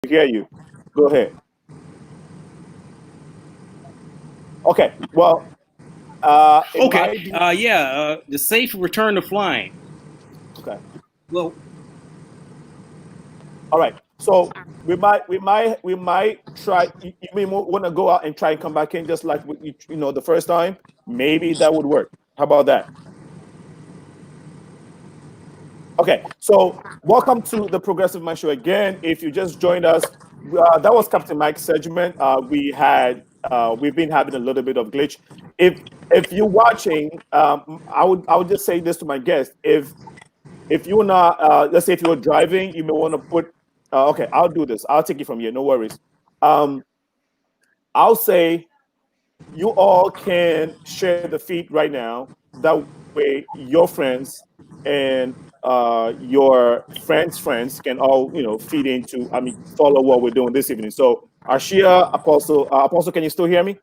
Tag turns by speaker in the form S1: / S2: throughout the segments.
S1: hear you. Go ahead. Okay. Well, it
S2: Okay.
S1: might be
S2: The safe return to flying.
S1: okay.
S2: Well,
S1: All right. So we might try. You may want to go out and try and come back in just like the first time. Maybe that would work. How about that? Okay. So welcome to the Progressive Mind Show again. If you just joined us, that was Captain Mike's segment. We've been having a little bit of glitch. If you're watching, I would just say this to my guests. If you're not, let's say if you're driving, you may want to put. Okay, I'll do this. I'll take it from here. No worries. Um, I'll say you all can share the feed right now. That way, your friends and your friends can all feed into. I mean, follow what we're doing this evening. So, Arshia, Apostle, can you still hear me?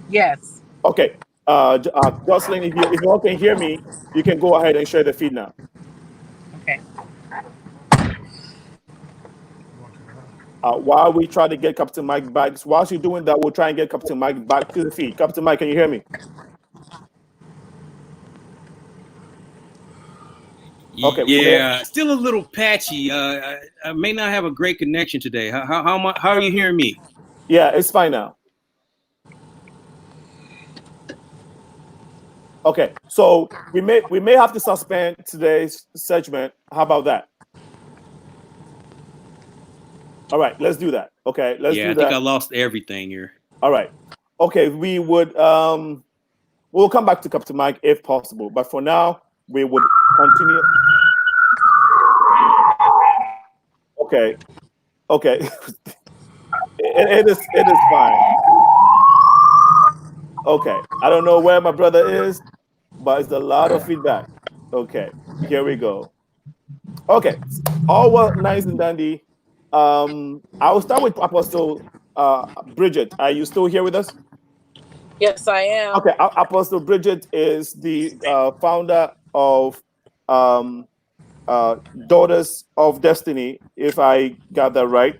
S3: Yes.
S1: Okay. Jocelyn, if you all can hear me, you can go ahead and share the feed now.
S3: Okay.
S1: While we try to get Captain Mike back, whilst you're doing that, we'll try and get Captain Mike back to the feed. Captain Mike, can you hear me? Okay,
S2: yeah, still a little patchy. I may not have a great connection today. How are you hearing me?
S1: yeah, it's fine now. Okay, so we may have to suspend today's segment. How about that? All right, let's do that. Okay, let's
S2: Yeah,
S1: do
S2: I think I
S1: that.
S2: lost everything here.
S1: All right. Okay, we'll come back to Captain Mike if possible, but for now we would continue. Okay, okay, it is fine. Okay, I don't know where my brother is, but it's a lot of feedback. Okay, here we go. Okay, all well, nice and dandy. I will start with Apostle Bridget. Are you still here with us?
S3: Yes, I am.
S1: Okay, Apostle Bridget is the founder of um, Daughters of Destiny, if I got that right.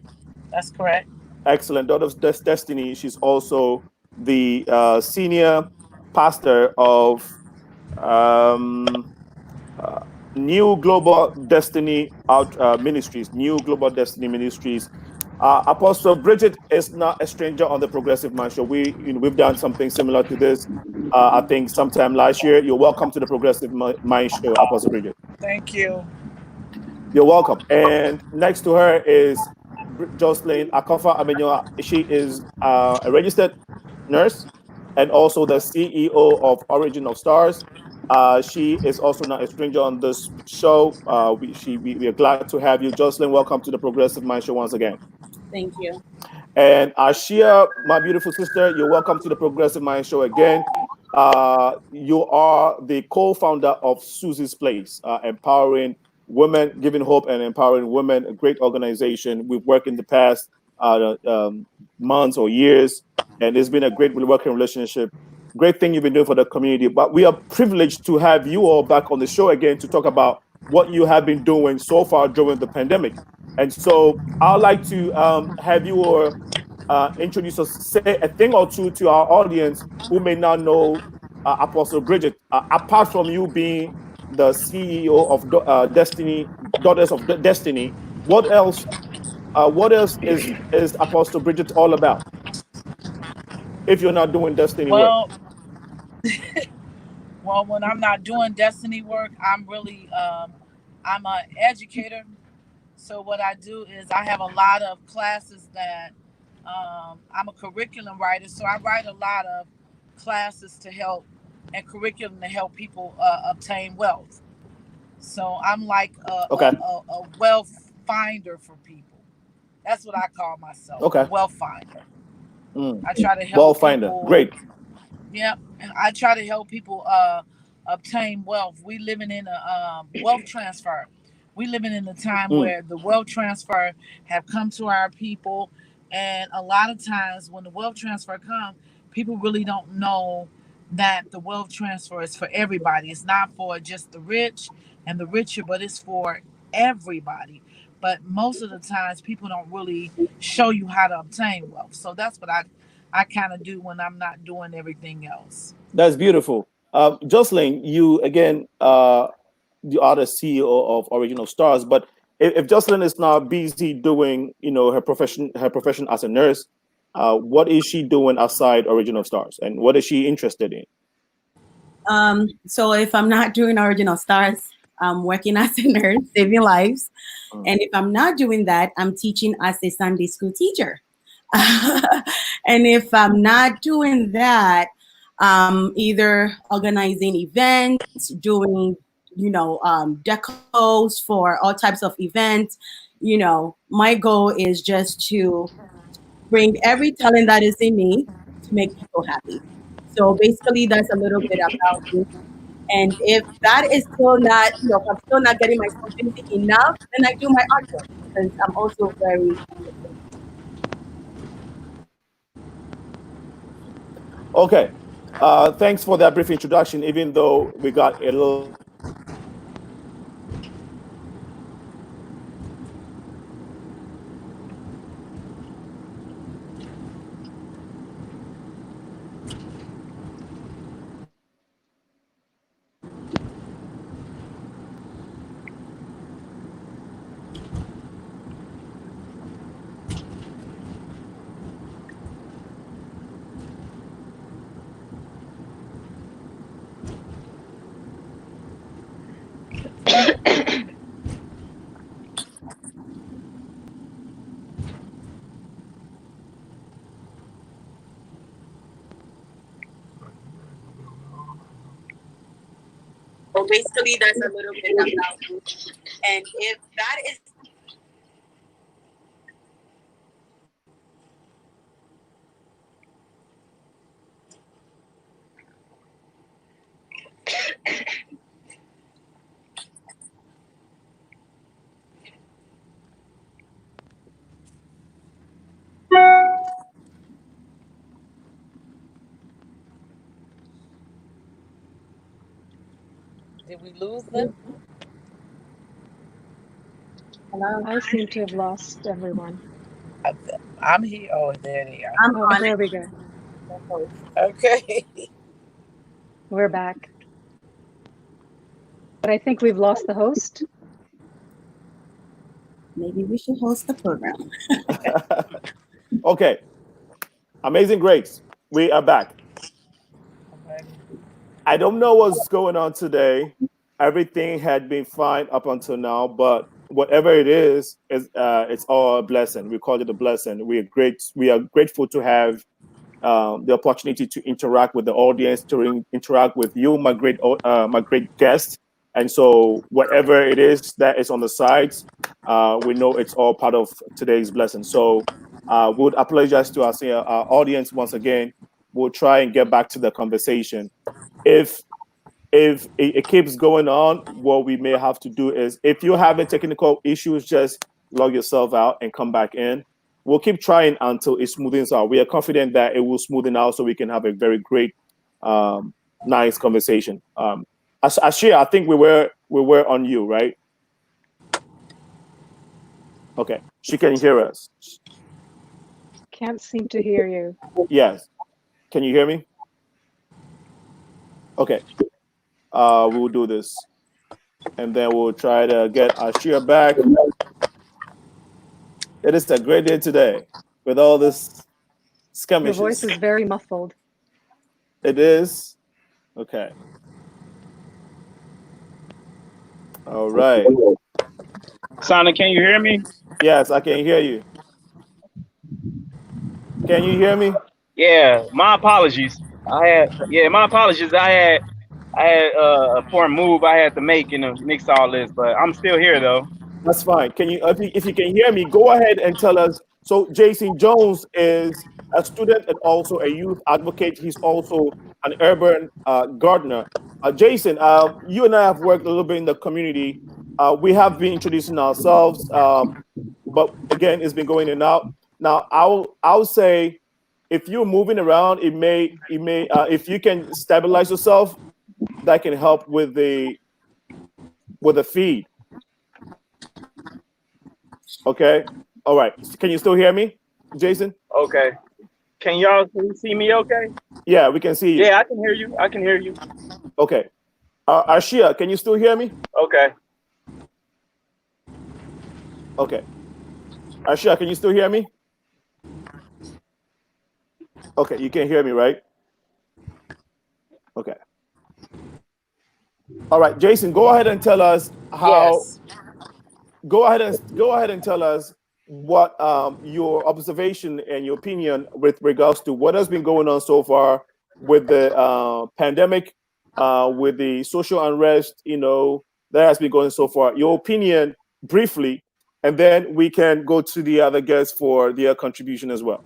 S3: That's correct.
S1: Excellent. Daughters of Destiny. She's also the senior pastor of um, uh, New Global Destiny Out Ministries. New Global Destiny Ministries. Apostle Bridget is not a stranger on the Progressive Mind Show. We've done something similar to this. I think sometime last year. You're welcome to the Progressive Mind Show, Apostle Bridget.
S3: Thank you.
S1: You're welcome. And next to her is Joselyn Akofa Amenyo. She is a registered nurse and also the CEO of Origin of Stars. She is also not a stranger on this show. We are glad to have you. Jocelyn, welcome to the Progressive Mind Show once again.
S4: Thank you.
S1: And Ashia, my beautiful sister, you're welcome to the Progressive Mind Show again. You are the co-founder of Susy's Place, empowering women, giving hope and empowering women. A great organization. We've worked in the past months or years, and it's been a great working relationship. Great thing you've been doing for the community. But we are privileged to have you all back on the show again to talk about what you have been doing so far during the pandemic. And so I'd like to have you all introduce us, say a thing or two to our audience who may not know Apostle Bridget. Apart from you being the CEO of Destiny, Daughters of Destiny, what else? What else is Apostle Bridget all about? If you're not doing Destiny work,
S3: Well, well, when I'm not doing destiny work, I'm an educator. So what I do is I have a lot of classes that I'm a curriculum writer. So I write a lot of classes to help and curriculum to help people obtain wealth. So I'm like
S1: okay,
S3: a wealth finder for people. That's what I call myself, a
S1: okay,
S3: wealth finder.
S1: mm.
S3: I try to
S1: Well,
S3: help
S1: finder,
S3: people.
S1: great,
S3: Yeah, and I try to help people obtain wealth. We living in a wealth transfer. We living in a time
S1: mm.
S3: where the wealth transfer have come to our people, and a lot of times when the wealth transfer come, people really don't know that the wealth transfer is for everybody. It's not for just the rich and the richer, but it's for everybody. but most of the times people don't really show you how to obtain wealth. So that's what I kind of do when I'm not doing everything else.
S1: That's beautiful. Jocelyn, you again, you are the CEO of Original Stars, but if Jocelyn is now busy doing, her profession as a nurse, what is she doing outside Original Stars, and what is she interested in?
S4: So if I'm not doing Original Stars, I'm working as a nurse, saving lives. And if I'm not doing that, I'm teaching as a Sunday school teacher. And if I'm not doing that, either organizing events, doing, decos for all types of events. My goal is just to bring every talent that is in me to make people happy. So basically, that's a little bit about me. And if that is still not, if I'm still not getting myself busy enough, then I do my artwork because I'm also very creative.
S1: Okay. Thanks for that brief introduction. Even though we got a little bit of background noise,
S4: So basically, that's a little bit about me. And if that is
S3: Did we lose them?
S4: hello,
S5: I seem to have lost everyone.
S3: I'm here. Oh, there they are.
S4: I'm
S5: Oh,
S4: on
S5: there
S4: it.
S5: we go.
S3: Okay.
S5: We're back. But I think we've lost the host.
S4: Maybe we should host the program.
S1: Okay. Amazing Grace, we are back. I don't know what's going on today. Everything had been fine up until now, but whatever it is it's all a blessing. We call it a blessing. We are great. We are grateful to have the opportunity to interact with the audience, to interact with you, my great guest. And so, whatever it is that is on the sides, we know it's all part of today's blessing. So, we would apologize to our audience once again. We'll try and get back to the conversation. If it keeps going on, what we may have to do is, if you're having technical issues, just log yourself out and come back in. We'll keep trying until it smoothens out. We are confident that it will smoothen out so we can have a very great, nice conversation. Ashia, I think we were on you, right? Okay, she can hear us.
S5: Can't seem to hear you.
S1: Yes, can you hear me? Okay, we'll do this, and then we'll try to get Ashia back. It is a great day today with all this
S5: Your voice
S1: skirmishes.
S5: is very muffled.
S1: It is? Okay. All right.
S6: Sonic, can you hear me?
S1: Yes, I can hear you. Can you hear me?
S6: Yeah, my apologies. My apologies. I had a poor move I had to make in the mix all this, but I'm still here though.
S1: That's fine. Can you, if you can hear me, go ahead and tell us. So Jason Jones is a student and also a youth advocate. He's also an urban gardener. Jason, you and I have worked a little bit in the community. We have been introducing ourselves, but again, it's been going in and out. Now, I'll say, if you're moving around, it may if you can stabilize yourself, that can help with the feed. Okay. All right. Can you still hear me, Jason?
S6: Okay. Can you see me okay?
S1: Yeah, we can see you.
S6: Yeah, I can hear you. I can hear you.
S1: Okay. Arshia, can you still hear me?
S6: Okay.
S1: Okay. Arshia, can you still hear me? Okay, you can hear me, right? Okay. All right, Jason, go ahead and tell us how.
S3: Yes.
S1: Go ahead and tell us what your observation and your opinion with regards to what has been going on so far with the pandemic, with the social unrest. That has been going so far. Your opinion briefly, and then we can go to the other guests for their contribution as well.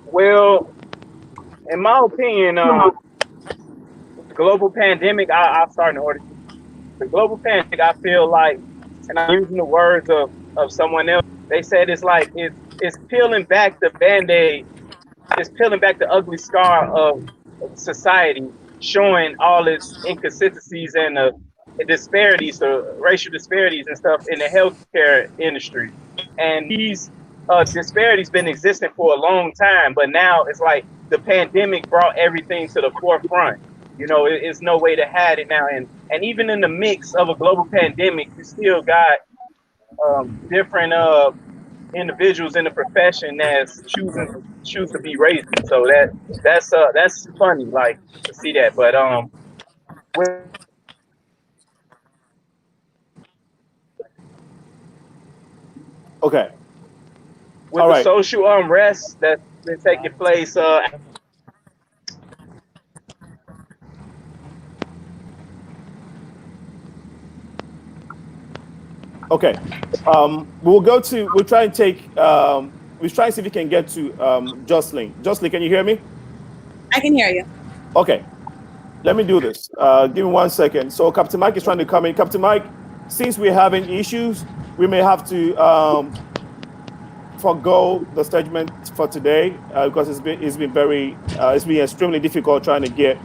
S6: Well, in my opinion, the global pandemic, I'll start in order. The global pandemic, I feel like, and I'm using the words of someone else, they said it's like it's peeling back the band-aid, it's peeling back the ugly scar of society, showing all its inconsistencies and the disparities, the racial disparities and stuff in the healthcare industry. And these disparities been existing for a long time, but now it's like the pandemic brought everything to the forefront. It's no way to hide it now. And even in the mix of a global pandemic, you still got different individuals in the profession that's choose to be racist. So that's funny, like, to see that. But with,
S1: Okay.
S6: with
S1: All
S6: the
S1: right.
S6: social unrest that's been taking place,
S1: Okay. We'll try and take. We'll try and see if we can get to Jocelyn. Jocelyn, can you hear me?
S4: I can hear you.
S1: Okay. Let me do this. Give me 1 second. So Captain Mike is trying to come in. Captain Mike, since we're having issues, we may have to forego the segment for today because it's been extremely difficult trying to get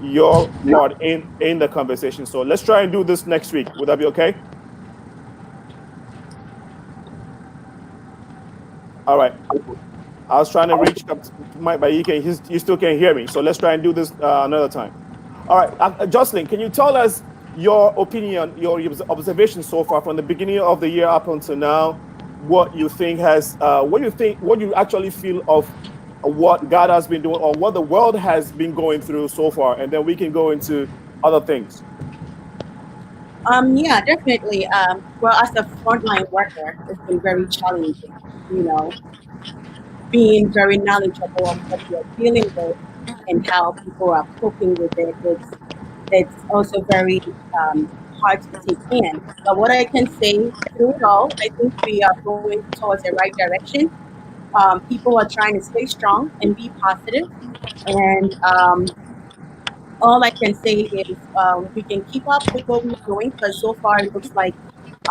S1: your part in the conversation. So let's try and do this next week. Would that be okay? All right. I was trying to reach Captain Mike, but you still can't hear me. So let's try and do this another time. All right, Jocelyn, can you tell us your opinion, your observation so far from the beginning of the year up until now? What you think what you actually feel of what God has been doing or what the world has been going through so far, and then we can go into other things.
S4: Yeah, definitely. Well, as a frontline worker, it's been very challenging. You know, being very knowledgeable of what you're dealing with and how people are coping with it. It's also very hard to take in. But what I can say through it all, I think we are going towards the right direction. People are trying to stay strong and be positive, and all I can say is we can keep up with what we're doing because so far it looks like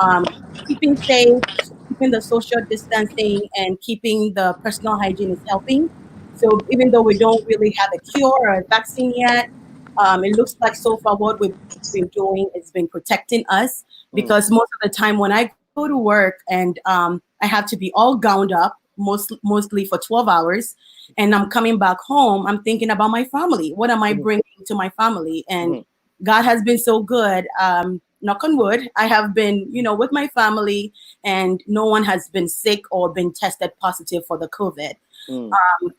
S4: um, keeping safe, keeping the social distancing, and keeping the personal hygiene is helping. So even though we don't really have a cure or a vaccine yet, it looks like so far what we've been doing is been protecting us because most of the time when I go to work and I have to be all gowned up mostly for 12 hours and I'm coming back home, I'm thinking about my family. What am I bringing to my family? And God has been so good. Knock on wood, I have been, with my family, and no one has been sick or been tested positive for the COVID.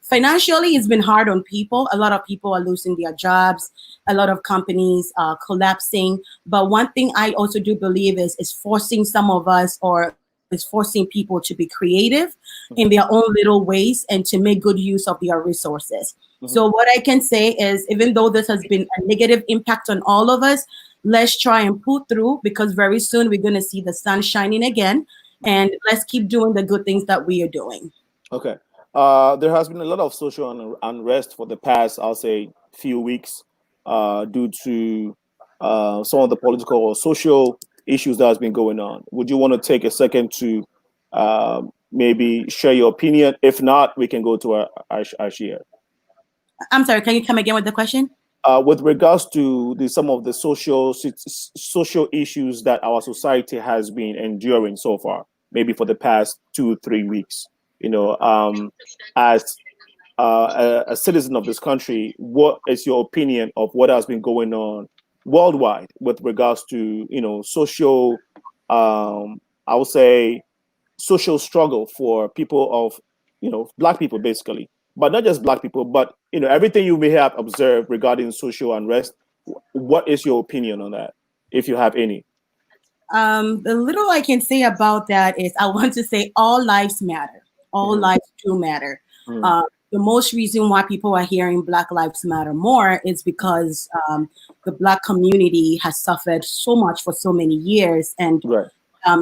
S4: Financially, it's been hard on people. A lot of people are losing their jobs. A lot of companies are collapsing. But one thing I also do believe is forcing some of us, or is forcing people to be creative in their own little ways and to make good use of their resources. So what I can say is, even though this has been a negative impact on all of us, let's try and pull through because very soon we're going to see the sun shining again. And let's keep doing the good things that we are doing.
S1: Okay. There has been a lot of social unrest for the past, I'll say, few weeks due to some of the political or social issues that has been going on. Would you want to take a second to maybe share your opinion? If not, we can go to our share.
S4: I'm sorry, can you come again with the question?
S1: with regards to some of the social issues that our society has been enduring so far, maybe for the past 2 3 weeks, as a citizen of this country, what is your opinion of what has been going on worldwide with regards to social, I would say, social struggle for people of black people basically, but not just black people, but everything you may have observed regarding social unrest. What is your opinion on that, if you have any?
S4: The little I can say about that is I want to say all lives matter. All lives do matter. The most reason why people are hearing Black Lives Matter more is because the Black community has suffered so much for so many years, and
S1: Right.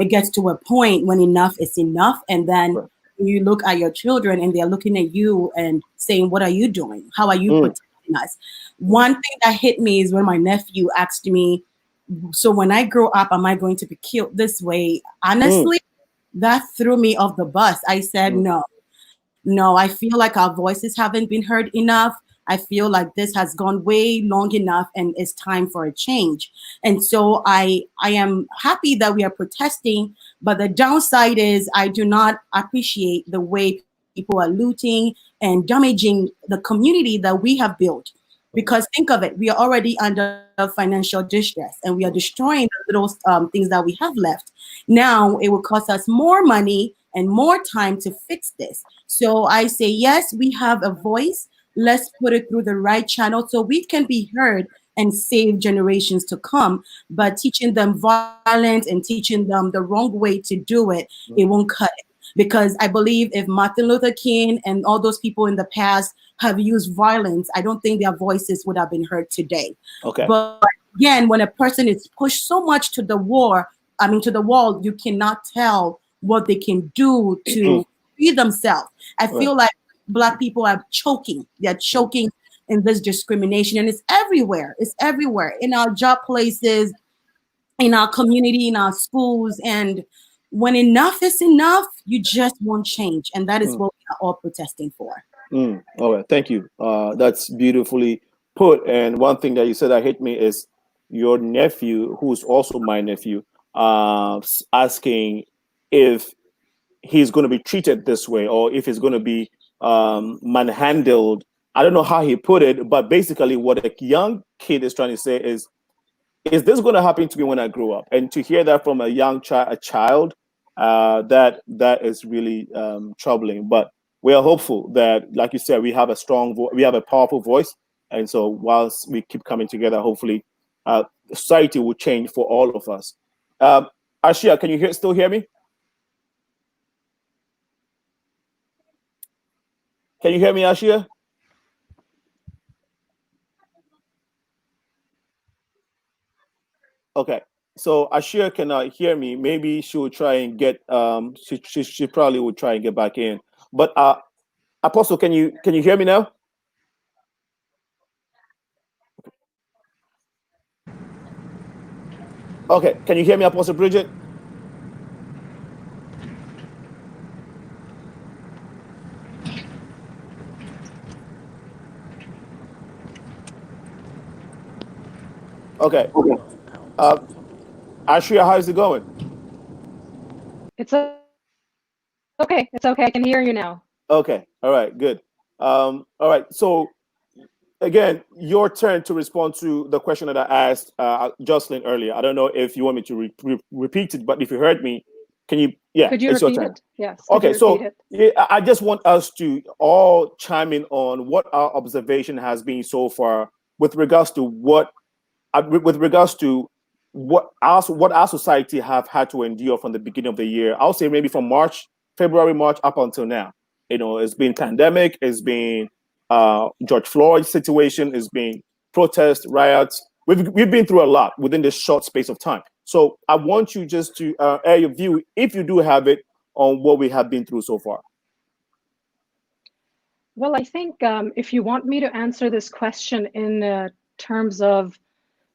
S4: It gets to a point when enough is enough, and then
S1: Right.
S4: you look at your children and they're looking at you and saying, "What are you doing? How are you protecting us?" One thing that hit me is when my nephew asked me, "So when I grow up, am I going to be killed this way?" Honestly, that threw me off the bus. I said, no, I feel like our voices haven't been heard enough. I feel like this has gone way long enough and it's time for a change. And so I am happy that we are protesting, but the downside is I do not appreciate the way people are looting and damaging the community that we have built. Because think of it, we are already under financial distress and we are destroying the little things that we have left. Now it will cost us more money and more time to fix this. So I say, yes, we have a voice. Let's put it through the right channel so we can be heard and save generations to come. But teaching them violence and teaching them the wrong way to do it, it won't cut it. Because I believe if Martin Luther King and all those people in the past have used violence, I don't think their voices would have been heard today.
S1: Okay.
S4: But again, when a person is pushed so much to the to the wall, you cannot tell what they can do to free themselves. I feel like Black people are choking. They're choking in this discrimination, and it's everywhere. It's everywhere in our job places, in our community, in our schools. And when enough is enough, you just won't change. And that is what we are all protesting for.
S1: All right, thank you. That's beautifully put. And one thing that you said that hit me is your nephew, who's also my nephew, asking if he's going to be treated this way or if he's going to be manhandled. I don't know how he put it, but basically what a young kid is trying to say is this going to happen to me when I grow up? And to hear that from a young child, that is really troubling. But we are hopeful that, like you said, we have a we have a powerful voice. And so whilst we keep coming together, hopefully society will change for all of us. Arshia, can you still hear me? Can you hear me, Arshia? Okay. So Arshia cannot hear me. Maybe she will try and get she probably will try and get back in. But Apostle, can you hear me now? Okay, can you hear me, Apostle Bridget? Okay. Arshia, how's it going?
S5: It's okay. It's okay. I can hear you now.
S1: Okay. All right. Good. All right. So again, your turn to respond to the question that I asked Joselyn earlier. I don't know if you want me to repeat it, but if you heard me, can you? Yeah,
S5: Could you
S1: it's your
S5: repeat
S1: turn.
S5: it? Yes.
S1: Okay, so yeah, I just want us to all chime in on what our observation has been so far with regards to what our society have had to endure from the beginning of the year. I'll say maybe from February, March up until now. It's been pandemic, it's been George Floyd situation, it's been protests, riots. We've been through a lot within this short space of time. So I want you just to air your view, if you do have it, on what we have been through so far.
S5: Well, I think if you want me to answer this question in terms of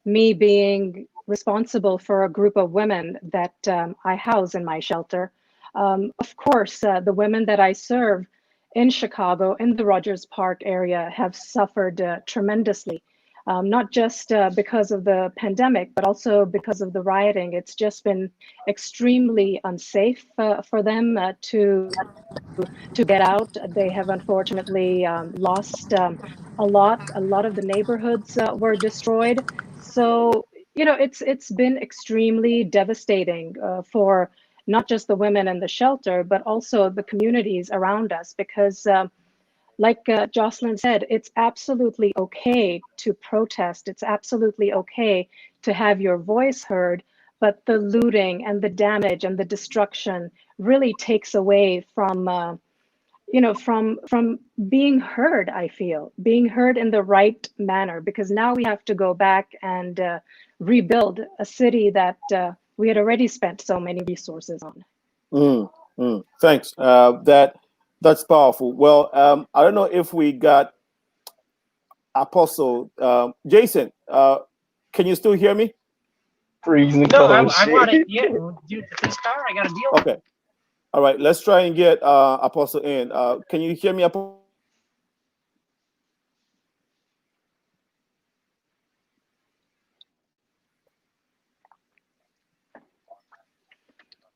S5: me being responsible for a group of women that I house in my shelter, of course, the women that I serve in Chicago, in the Rogers Park area, have suffered tremendously. not just because of the pandemic, but also because of the rioting. It's just been extremely unsafe for them to get out. They have unfortunately lost a lot. A lot of the neighborhoods were destroyed. So, you know, it's been extremely devastating for not just the women in the shelter, but also the communities around us, because like Joselyn said, it's absolutely okay to protest. It's absolutely okay to have your voice heard, but the looting and the damage and the destruction really takes away from from being heard. I feel being heard in the right manner, because now we have to go back and rebuild a city that we had already spent so many resources on.
S1: Thanks. That's powerful. Well, I don't know if we got Apostle Jason. Can you still hear me?
S7: Freezing
S8: No,
S7: cold
S8: I want
S7: shit.
S8: it. Yeah, dude, this car, I got to deal with.
S1: Okay. All right. Let's try and get Apostle in. Can you hear me, Apostle?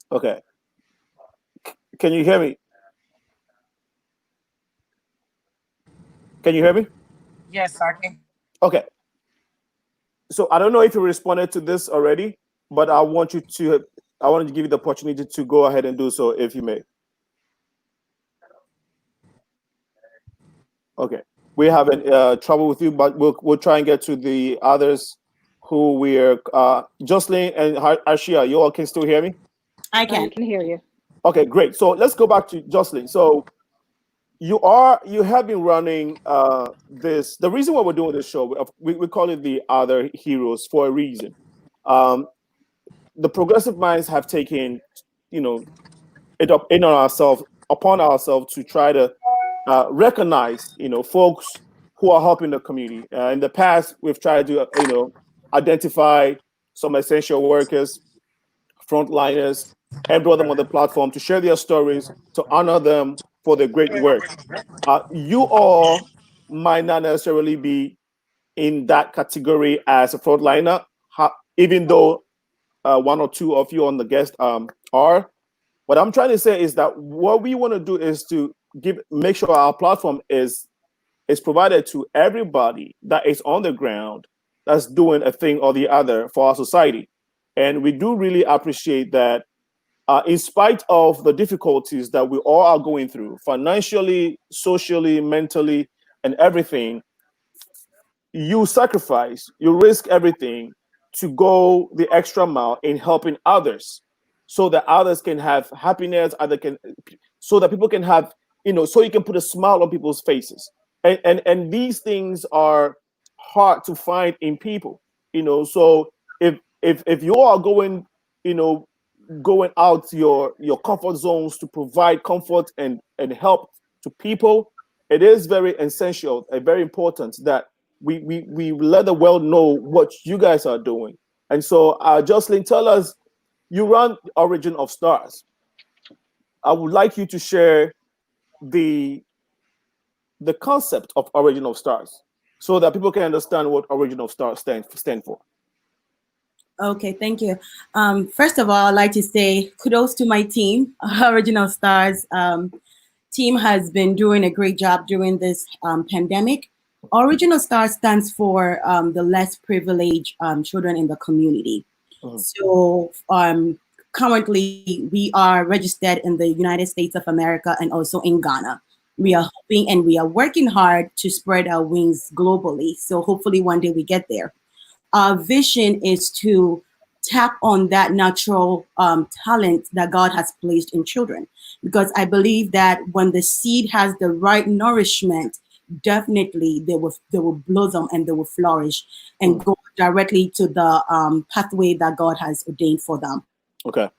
S1: Okay. Can you hear me? Can you hear me?
S3: Yes, I can.
S1: Okay. So I don't know if you responded to this already, but I wanted to give you the opportunity to go ahead and do so if you may. Okay. We're having trouble with you, but we'll try and get to the others who we're Jocelyn and Arshia. You all can still hear me?
S4: I
S5: I
S4: can.
S5: can hear you.
S1: Okay, great. So let's go back to Jocelyn. So you have been running this. The reason why we're doing this show, we call it the Other Heroes for a reason. The progressive minds have taken, it up in on ourselves, upon ourselves to try to recognize, folks who are helping the community. In the past, we've tried to, identify some essential workers, frontliners, and brought them on the platform to share their stories, to honor them for their great work. You all might not necessarily be in that category as a frontliner, even though one or two of you on the guest are. What I'm trying to say is that what we want to do is to make sure our platform is provided to everybody that is on the ground that's doing a thing or the other for our society. And we do really appreciate that in spite of the difficulties that we all are going through, financially, socially, mentally, and everything, you sacrifice, you risk everything to go the extra mile in helping others so that others can have happiness, so that people can have, so you can put a smile on people's faces. And these things are hard to find in people, so if you are going, going out your comfort zones to provide comfort and help to people, it is very essential and very important that we let the world know what you guys are doing. And so Jocelyn, tell us, you run Origin of Stars. I would like you to share the concept of Origin of Stars so that people can understand what Origin of Stars stand for.
S4: Okay, thank you. First of all, I'd like to say kudos to my team. Original Stars team has been doing a great job during this pandemic. Original Stars stands for the less privileged children in the community. Mm-hmm. So currently we are registered in the United States of America and also in Ghana. We are hoping and we are working hard to spread our wings globally. So hopefully one day we get there. Our vision is to tap on that natural talent that God has placed in children, because I believe that when the seed has the right nourishment, definitely they will blossom and they will flourish and go directly to the pathway that God has ordained for them.
S1: Okay.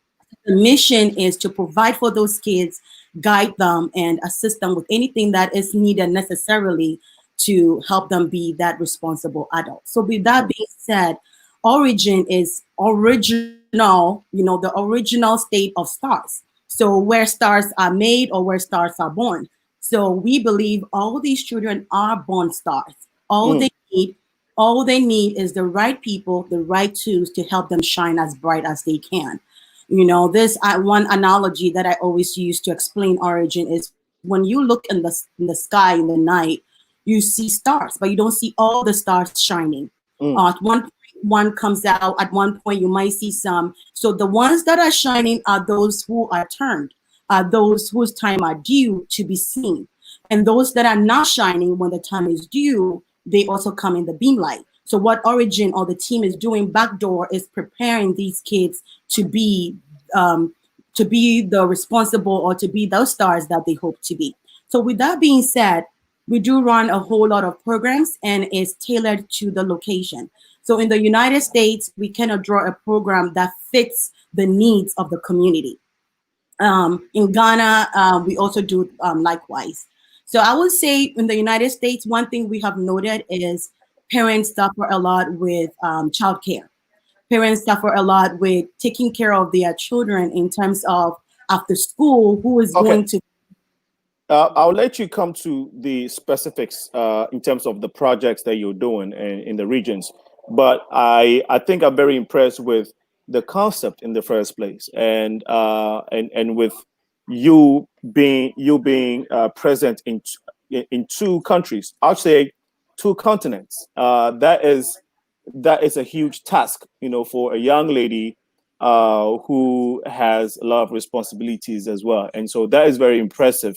S4: The mission is to provide for those kids, guide them, and assist them with anything that is needed necessarily to help them be that responsible adult. So with that being said, ORgeon is original, the original state of stars. So where stars are made or where stars are born. So we believe all these children are born stars. All they need All they need is the right people, the right tools to help them shine as bright as they can. You know, this one analogy that I always use to explain ORgeon is when you look in the sky in the night, you see stars, but you don't see all the stars shining. At one point, one comes out. At one point, you might see some. So the ones that are shining are those who are turned, are those whose time are due to be seen. And those that are not shining when the time is due, they also come in the beam light. So what ORgeon or the team is doing backdoor is preparing these kids um, to be the responsible or to be those stars that they hope to be. So with that being said, we do run a whole lot of programs and it's tailored to the location. So in the United States, we cannot draw a program that fits the needs of the community. In Ghana, we also do likewise. So I would say in the United States, one thing we have noted is parents suffer a lot with childcare. Parents suffer a lot with taking care of their children in terms of after school, who is
S1: Okay.
S4: going to.
S1: I'll let you come to the specifics in terms of the projects that you're doing in the regions. But I think I'm very impressed with the concept in the first place, and with you being present in two countries. I'll say two continents. That is a huge task, for a young lady who has a lot of responsibilities as well. And so that is very impressive,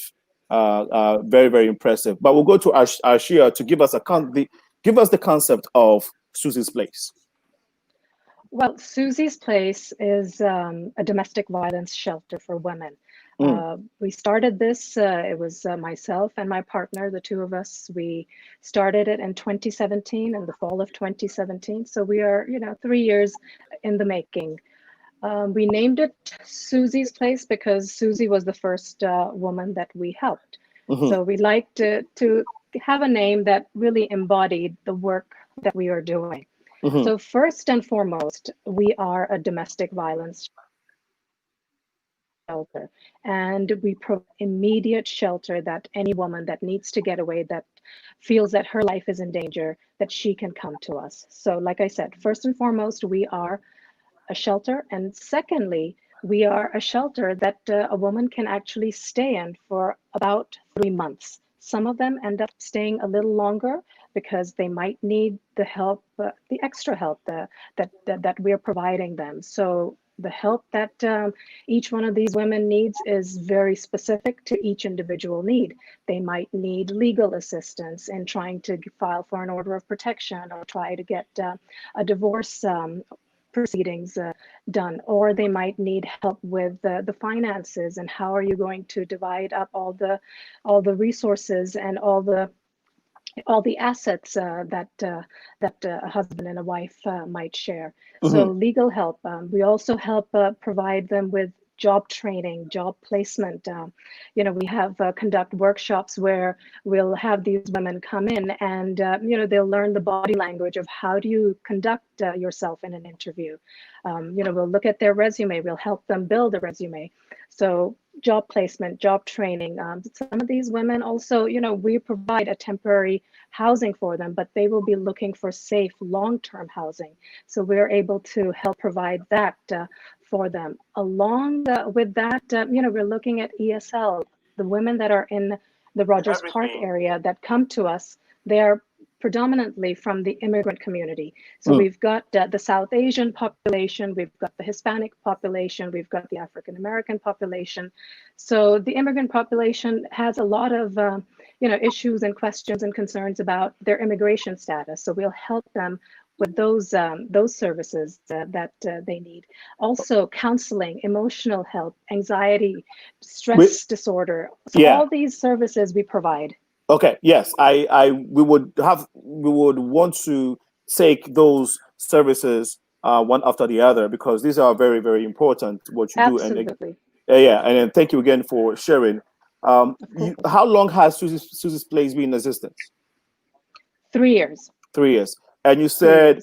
S1: very, very impressive. But we'll go to Arshia to give us give us the concept of Susy's Place.
S5: Well, Susie's Place is a domestic violence shelter for women. We started this, it was myself and my partner, the two of us. We started it in 2017, in the fall of 2017. So we are, 3 years in the making. We named it Susie's Place because Susy was the first woman that we helped. So we liked to have a name that really embodied the work that we are doing. So first and foremost, we are a domestic violence shelter, and we provide immediate shelter that any woman that needs to get away, that feels that her life is in danger, that she can come to us. So like I said, first and foremost, we are a shelter, and secondly, we are a shelter that a woman can actually stay in for about 3 months. Some of them end up staying a little longer because they might need the help, the extra help that we're providing them. So the help that each one of these women needs is very specific to each individual need. They might need legal assistance in trying to file for an order of protection or try to get a divorce proceedings done, or they might need help with the finances and how are you going to divide up all the resources and all the assets that a husband and a wife might share. So legal help. We also help provide them with job training, job placement. We have conduct workshops where we'll have these women come in and they'll learn the body language of how do you conduct yourself in an interview. We'll look at their resume. We'll help them build a resume. So job placement, job training. Some of these women also, we provide a temporary housing for them, but they will be looking for safe long-term housing. So we're able to help provide that for them. Along with that, we're looking at ESL. The women that are in the Rogers Park area that come to us, they're predominantly from the immigrant community. So we've got the South Asian population, we've got the Hispanic population, we've got the African American population. So the immigrant population has a lot of issues and questions and concerns about their immigration status. So we'll help them with those services that they need. Also counseling, emotional help, anxiety, stress disorder. So all these services we provide.
S1: Okay. Yes, we would want to take those services one after the other because these are very, very important. What you
S5: Absolutely.
S1: do, and then thank you again for sharing. How long has Susy's Place been in existence?
S5: 3 years.
S1: 3 years. And you said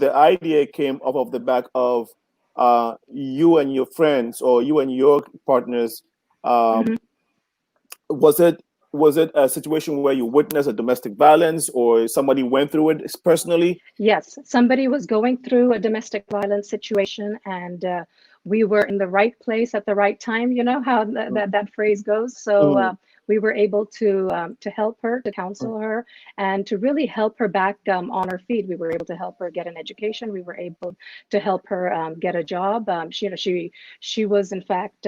S1: the idea came off of the back of you and your friends or you and your partners. Was it was it a situation where you witnessed a domestic violence or somebody went through it personally?
S5: Yes, somebody was going through a domestic violence situation, and we were in the right place at the right time. You know how that phrase goes. So
S1: Mm,
S5: we were able to help her, to counsel her, and to really help her back on her feet. We were able to help her get an education. We were able to help her get a job. She was in fact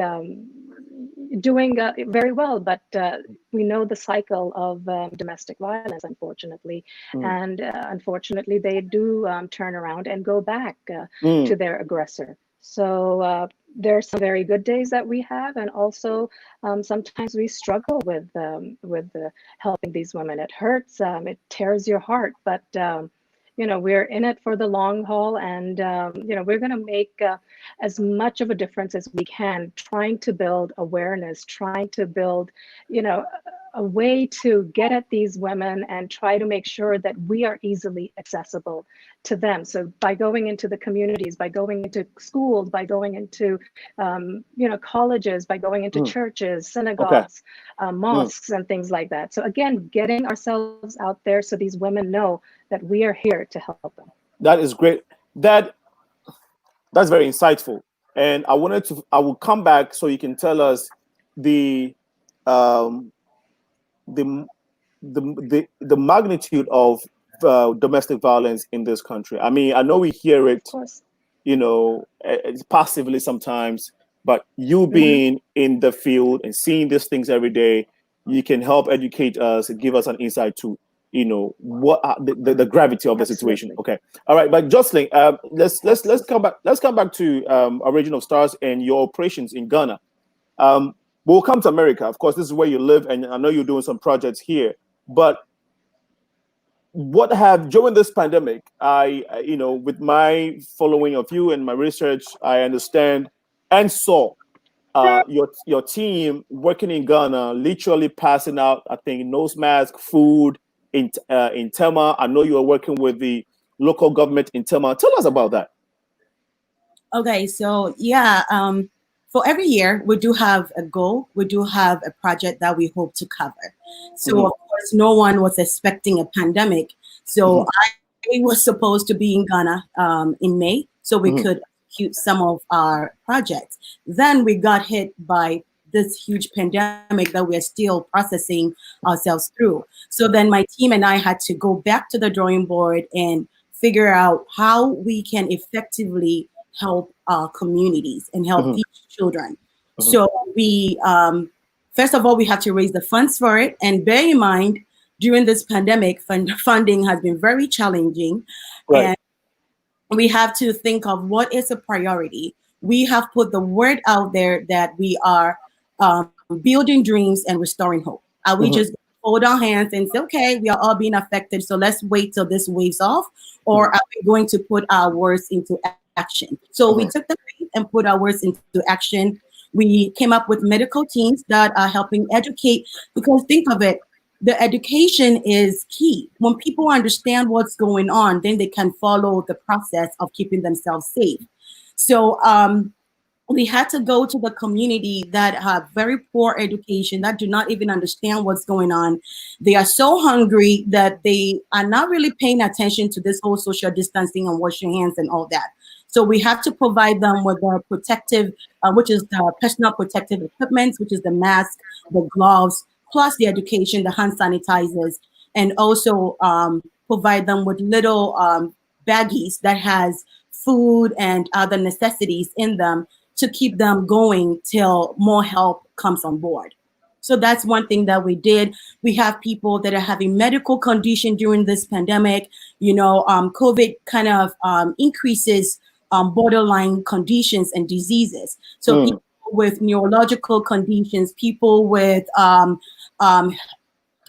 S5: doing very well, but we know the cycle of domestic violence, unfortunately.
S1: mm,
S5: And unfortunately, they do turn around and go back
S1: mm.
S5: to their aggressor. So there are some very good days that we have, and also sometimes we struggle with helping these women. It hurts, it tears your heart, but we're in it for the long haul, and we're going to make as much of a difference as we can, trying to build awareness, trying to build, a way to get at these women and try to make sure that we are easily accessible to them. So by going into the communities, by going into schools, by going into colleges, by going into
S1: Mm.
S5: churches,
S1: Okay.
S5: synagogues,
S1: Mm.
S5: mosques, and things like that. So again, getting ourselves out there so these women know that we are here to help them.
S1: That is great. That's very insightful. And I will come back so you can tell us the um, the the magnitude of domestic violence in this country. I mean, I know we hear
S5: Of
S1: it,
S5: course.
S1: passively sometimes, but you
S5: Hmm.
S1: being in the field and seeing these things every day, you can help educate us and give us an insight to, what are the gravity of the situation.
S5: Absolutely.
S1: Okay, all right. But Jocelyn, let's
S5: Absolutely.
S1: come back. Let's come back to Original Stars and your operations in Ghana. We'll come to America. Of course, this is where you live, and I know you're doing some projects here. But what have during this pandemic, with my following of you and my research, I understand and saw your team working in Ghana, literally passing out, I think, nose mask, food in Tema. I know you are working with the local government in Tema. Tell us about that.
S4: Okay, so yeah, for every year we do have a goal. We do have a project that we hope to cover. So
S1: Hmm.
S4: of course, no one was expecting a pandemic. So
S1: Hmm.
S4: I was supposed to be in Ghana in May, so we
S1: Hmm.
S4: could execute some of our projects. Then we got hit by this huge pandemic that we're still processing ourselves through. So then my team and I had to go back to the drawing board and figure out how we can effectively help communities and help
S1: Hmm.
S4: these children.
S1: Hmm.
S4: So we, first of all, we have to raise the funds for it. And bear in mind, during this pandemic, funding has been very challenging.
S1: Right.
S4: And we have to think of what is a priority. We have put the word out there that we are building dreams and restoring hope. Are we
S1: Hmm.
S4: just hold our hands and say, okay, we are all being affected, so let's wait till this waves off? Or
S1: Hmm.
S4: are we going to put our words into action? So we
S1: Hmm.
S4: took the faith and put our words into action. We came up with medical teams that are helping educate, because think of it, the education is key. When people understand what's going on, then they can follow the process of keeping themselves safe. So we had to go to the community that have very poor education, that do not even understand what's going on. They are so hungry that they are not really paying attention to this whole social distancing and wash your hands and all that. So we have to provide them with the protective, which is the personal protective equipment, which is the mask, the gloves, plus the education, the hand sanitizers, and also provide them with little baggies that has food and other necessities in them to keep them going till more help comes on board. So that's one thing that we did. We have people that are having medical condition during this pandemic. COVID kind of increases borderline conditions and diseases. So
S1: Hmm.
S4: people with neurological conditions, people with um,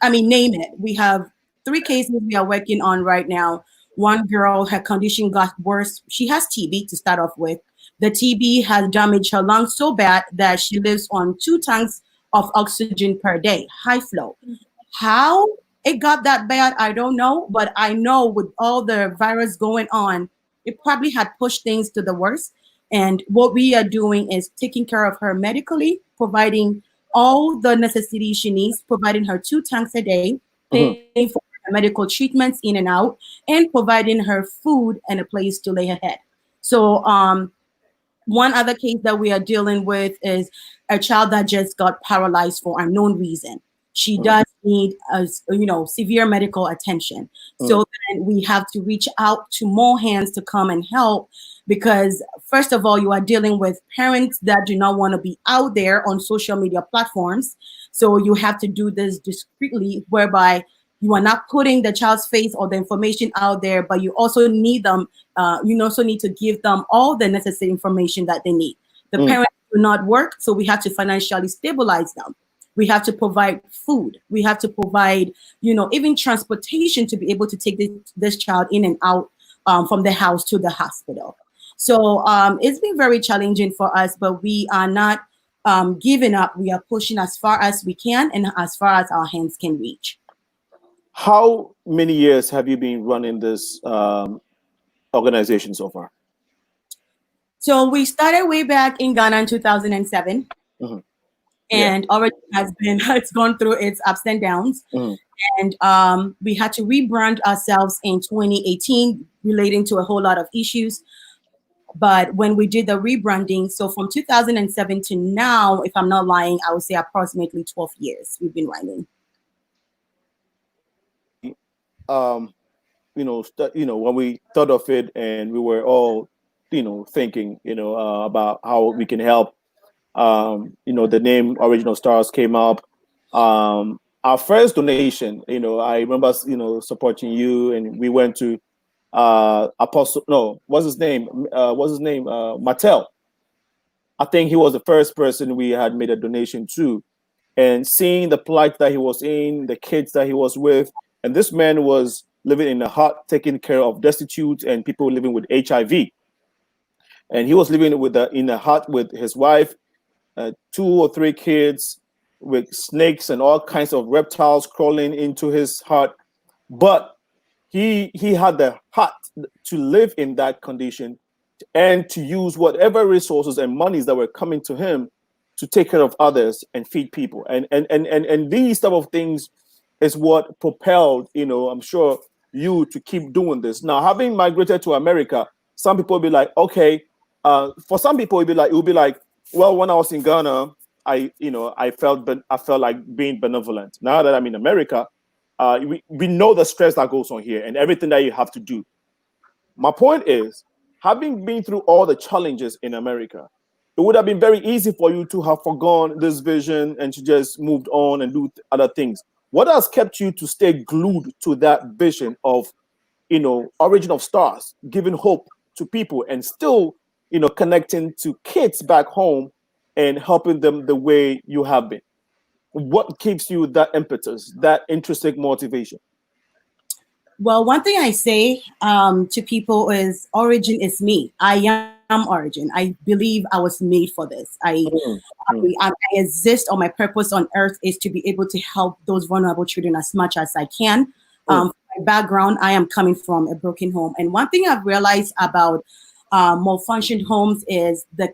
S4: name it. We have 3 cases we are working on right now. One girl, her condition got worse. She has TB to start off with. The TB has damaged her lungs so bad that she lives on 2 tanks of oxygen per day, high flow. How it got that bad, I don't know, but I know with all the virus going on, it probably had pushed things to the worst. And what we are doing is taking care of her medically, providing all the necessities she needs, providing her 2 tanks a day, paying for her medical treatments in and out, and providing her food and a place to lay her head. So one other case that we are dealing with is a child that just got paralyzed for unknown reason. She does need, severe medical attention. So then we have to reach out to more hands to come and help, because first of all, you are dealing with parents that do not want to be out there on social media platforms. So you have to do this discreetly, whereby you are not putting the child's face or the information out there, but you also need them. You also need to give them all the necessary information that they need. The parents do not work, so we have to financially stabilize them. We have to provide food. We have to provide, even transportation to be able to take this child in and out from the house to the hospital. So it's been very challenging for us, but we are not giving up. We are pushing as far as we can and as far as our hands can reach.
S1: How many years have you been running this organization so far?
S4: So we started way back in Ghana in 2007. And ORgeon it's gone through its ups and downs. And we had to rebrand ourselves in 2018 relating to a whole lot of issues. But when we did the rebranding, so from 2007 to now, if I'm not lying, I would say approximately 12 years we've been running.
S1: When we thought of it, and we were all, thinking, about how we can help. The name Original Stars came up. Our first donation, I remember, supporting you, and we went to Apostle. No, what's his name? Mattel. I think he was the first person we had made a donation to, and seeing the plight that he was in, the kids that he was with, and this man was living in a hut, taking care of destitute and people living with HIV. And he was living in a hut with his wife, 2 or 3 kids, with snakes and all kinds of reptiles crawling into his hut. But he had the heart to live in that condition and to use whatever resources and monies that were coming to him to take care of others and feed people. And these type of things is what propelled, I'm sure, you to keep doing this. Now, having migrated to America, some people will be like, okay, for some people it will be like, well, when I was in Ghana, I felt like being benevolent. Now that I'm in America, we know the stress that goes on here and everything that you have to do. My point is, having been through all the challenges in America, it would have been very easy for you to have forgone this vision and to just moved on and do other things. What has kept you to stay glued to that vision of, Origin of Stars, giving hope to people and still, connecting to kids back home and helping them the way you have been? What keeps you that impetus, that intrinsic motivation?
S4: Well, one thing I say to people is ORgeon is me. I am ORgeon. I believe I was made for this. I exist, or my purpose on earth is to be able to help those vulnerable children as much as I can. My background, I am coming from a broken home. And one thing I've realized about malfunctioned homes is the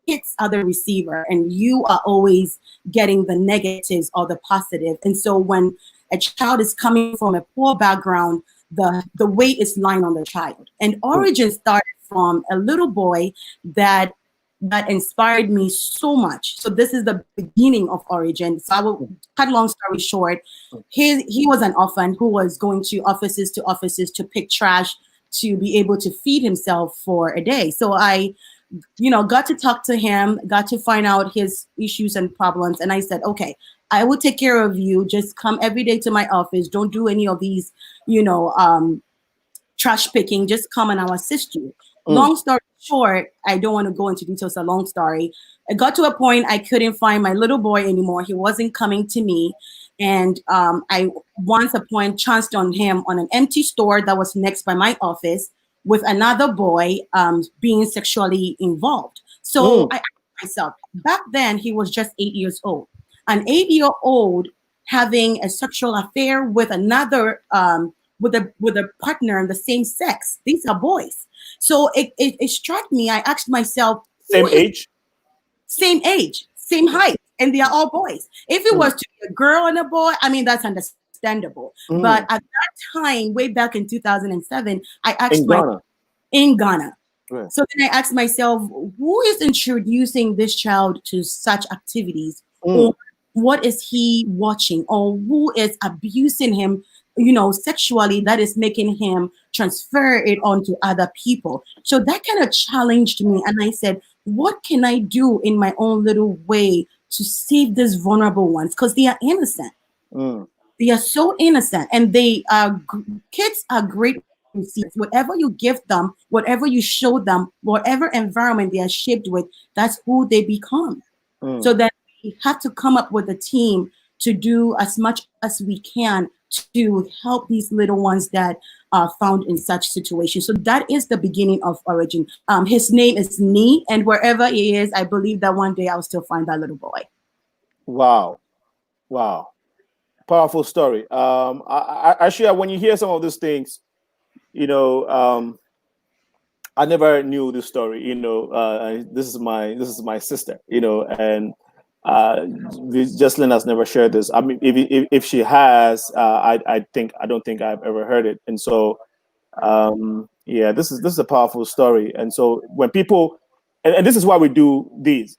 S4: kids are the receiver and you are always getting the negatives or the positive. And so when a child is coming from a poor background, the weight is lying on the child. And ORgeon started from a little boy that inspired me so much. So this is the beginning of ORgeon. So I will cut long story short. He was an orphan who was going to offices to pick trash to be able to feed himself for a day. So I got to talk to him, got to find out his issues and problems. And I said, okay, I will take care of you. Just come every day to my office. Don't do any of these, trash picking. Just come and I'll assist you. Long story short, I don't want to go into details. A long story. It got to a point I couldn't find my little boy anymore. He wasn't coming to me. And I once upon chanced on him on an empty store that was next by my office with another boy being sexually involved. So I asked myself, back then he was just 8 years old. An 8-year-old having a sexual affair with another, with a partner in the same sex. These are boys. So it struck me. I asked myself,
S1: same age,
S4: same height. and they are all boys. If it was to be a girl and a boy, I mean, that's understandable. But at that time, way back in 2007, I asked in Ghana.
S1: Right.
S4: So then I asked myself, who is introducing this child to such activities? Or what is he watching? Or who is abusing him, sexually, that is making him transfer it onto other people? So that kind of challenged me. And I said, what can I do in my own little way to save these vulnerable ones? Because they are innocent. They are so innocent, and kids are great receivers. Whatever you give them, whatever you show them, whatever environment they are shaped with, that's who they become. So then we have to come up with a team to do as much as we can to help these little ones that are found in such situations. So that is the beginning of ORgeon. His name is Nee, and wherever he is, I believe that one day I'll still find that little boy.
S1: Wow. Powerful story. Actually, when you hear some of these things, I never knew this story. This is my sister. And Joselyn has never shared this. I mean, if she has, I don't think I've ever heard it. And so, this is a powerful story. And so when people, and this is why we do these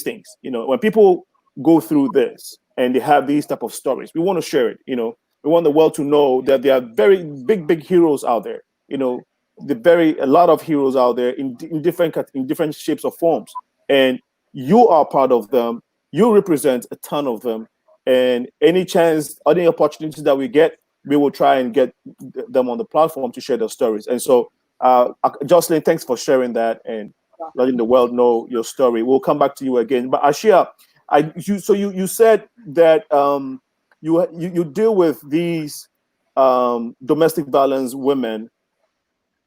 S1: things. When people go through this and they have these type of stories, we want to share it. We want the world to know that there are very big heroes out there. A lot of heroes out there in different shapes or forms, and you are part of them. You represent a ton of them, and any opportunities that we get, we will try and get them on the platform to share their stories. And so, Joselyn, thanks for sharing that and letting the world know your story. We'll come back to you again. But Arshia, you said that you deal with these domestic violence women.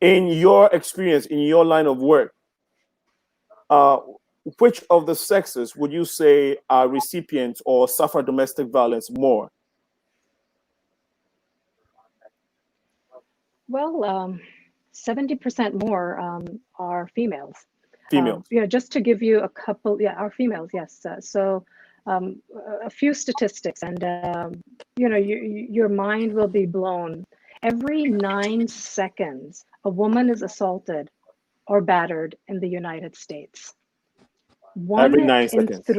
S1: In your experience, in your line of work, which of the sexes would you say are recipients or suffer domestic violence more?
S5: Well, 70% more are females.
S1: Females.
S5: Just to give you a couple, are females, yes. A few statistics, and your mind will be blown. Every 9 seconds, a woman is assaulted or battered in the United States.
S1: Every 9 seconds.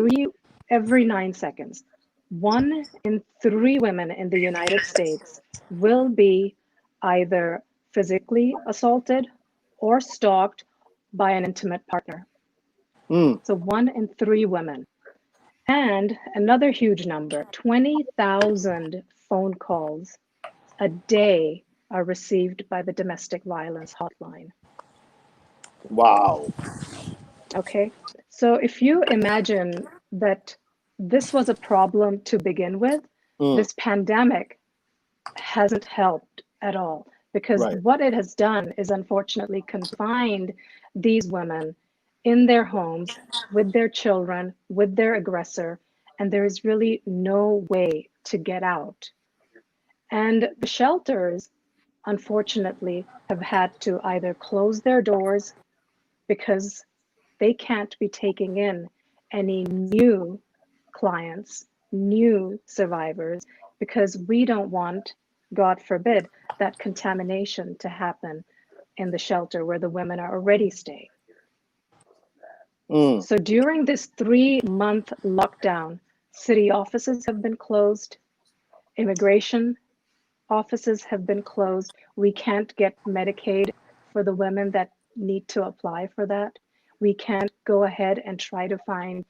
S5: Every 9 seconds. 1 in 3 women in the United States will be either physically assaulted or stalked by an intimate partner. So 1 in 3 women. And another huge number, 20,000 phone calls a day are received by the domestic violence hotline.
S1: Wow.
S5: Okay, so if you imagine that this was a problem to begin with, this pandemic hasn't helped at all, because what it has done is unfortunately confined these women in their homes with their children, with their aggressor, and there is really no way to get out. And the shelters, unfortunately, have had to either close their doors because they can't be taking in any new clients, new survivors, because we don't want, God forbid, that contamination to happen in the shelter where the women are already staying. So during this 3-month lockdown, city offices have been closed, immigration offices have been closed. We can't get Medicaid for the women that need to apply for that. We can't go ahead and try to find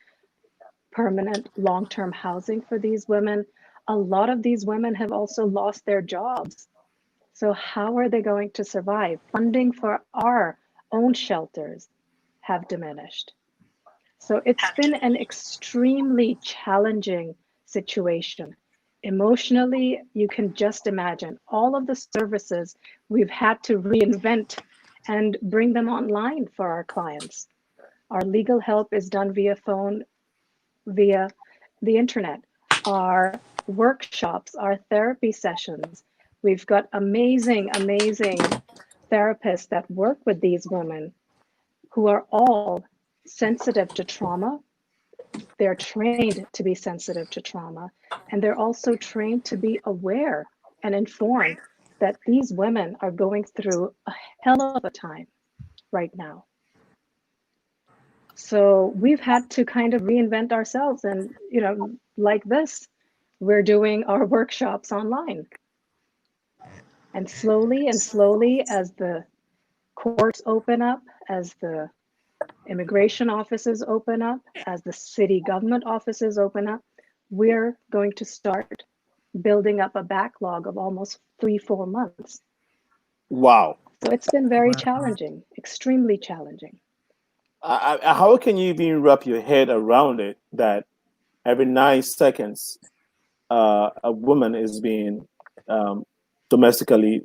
S5: permanent long-term housing for these women. A lot of these women have also lost their jobs. So how are they going to survive? Funding for our own shelters have diminished. So it's been an extremely challenging situation. Emotionally, you can just imagine all of the services we've had to reinvent and bring them online for our clients. Our legal help is done via phone, via the internet. Our workshops, our therapy sessions, we've got amazing therapists that work with these women who are all sensitive to trauma, They're trained to be sensitive to trauma, and they're also trained to be aware and informed that these women are going through a hell of a time right now. So we've had to kind of reinvent ourselves, and like this, we're doing our workshops online. And slowly, as the courts open up, as the immigration offices open up, as the city government offices open up, we're going to start building up a backlog of almost 3-4 months.
S1: Wow.
S5: So it's been very challenging, extremely challenging.
S1: How can you even wrap your head around it that every 9 seconds a woman is being domestically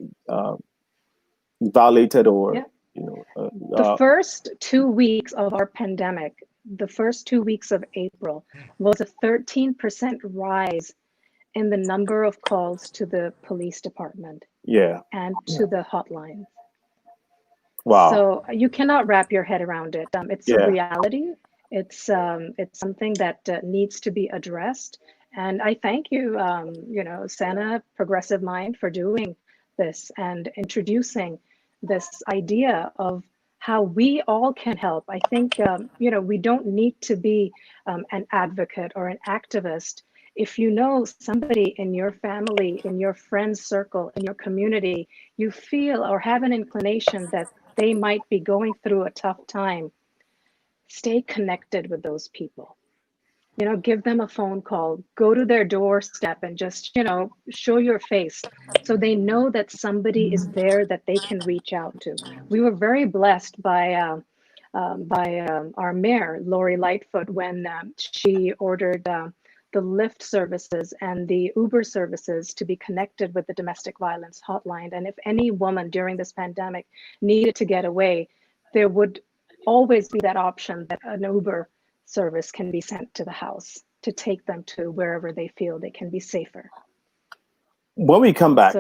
S1: violated, or
S5: Yeah. The first 2 weeks of our pandemic, the first 2 weeks of April, was a 13% rise in the number of calls to the police department and to the hotline.
S1: Wow.
S5: So you cannot wrap your head around it. It's a reality. It's something that needs to be addressed. And I thank you, Sana, Progressive Mind, for doing this and introducing this idea of how we all can help. I think, we don't need to be an advocate or an activist. If you know somebody in your family, in your friends circle, in your community, you feel or have an inclination that they might be going through a tough time, stay connected with those people. Give them a phone call, go to their doorstep and just, show your face so they know that somebody is there that they can reach out to. We were very blessed by our mayor, Lori Lightfoot, when she ordered the Lyft services and the Uber services to be connected with the domestic violence hotline. And if any woman during this pandemic needed to get away, there would always be that option that an Uber service can be sent to the house to take them to wherever they feel they can be safer.
S1: When we come back,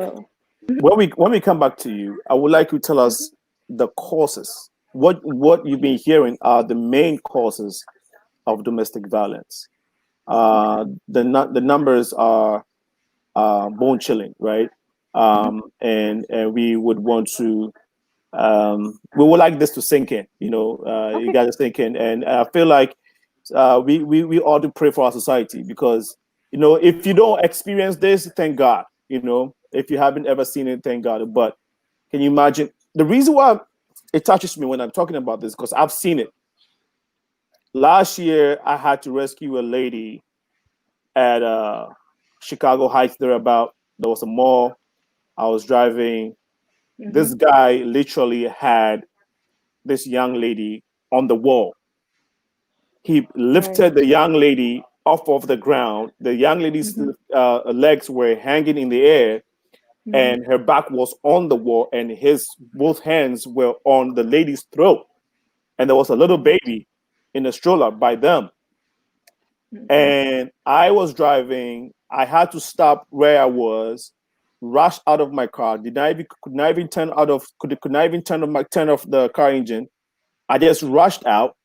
S1: when we come back to you, I would like you to tell us the causes. What you've been hearing are the main causes of domestic violence. The numbers are bone chilling, right? And we would want to we would like this to sink in. You got to sink in, and I feel like we ought to pray for our society, because if you don't experience this, thank God. If you haven't ever seen it, thank God. But can you imagine the reason why it touches me when I'm talking about this? Because I've seen it. Last year, I had to rescue a lady at Chicago Heights. There was a mall. I was driving. This guy literally had this young lady on the wall. He lifted the young lady off of the ground. The young lady's legs were hanging in the air, and her back was on the wall, and his both hands were on the lady's throat. And there was a little baby in a stroller by them. And I was driving. I had to stop where I was, rush out of my car. Could not even turn off the car engine. I just rushed out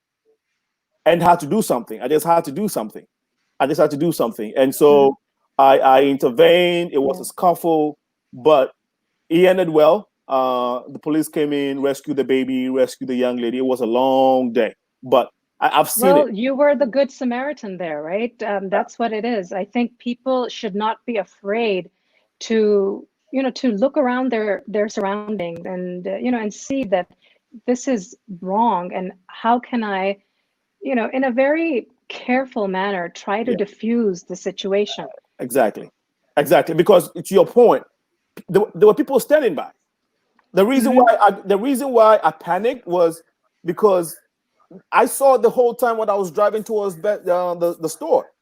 S1: and had to do something. And so I intervened. It was a scuffle, but it ended well. The police came in, rescued the baby, rescued the young lady. It was a long day, but I've seen it.
S5: Well, you were the good Samaritan there, right? That's what it is. I think people should not be afraid to look around their surroundings and and see that this is wrong, and how can I, in a very careful manner, try to diffuse the situation.
S1: Exactly, because to your point, there were people standing by. The reason why I panicked was because I saw the whole time when I was driving towards the store,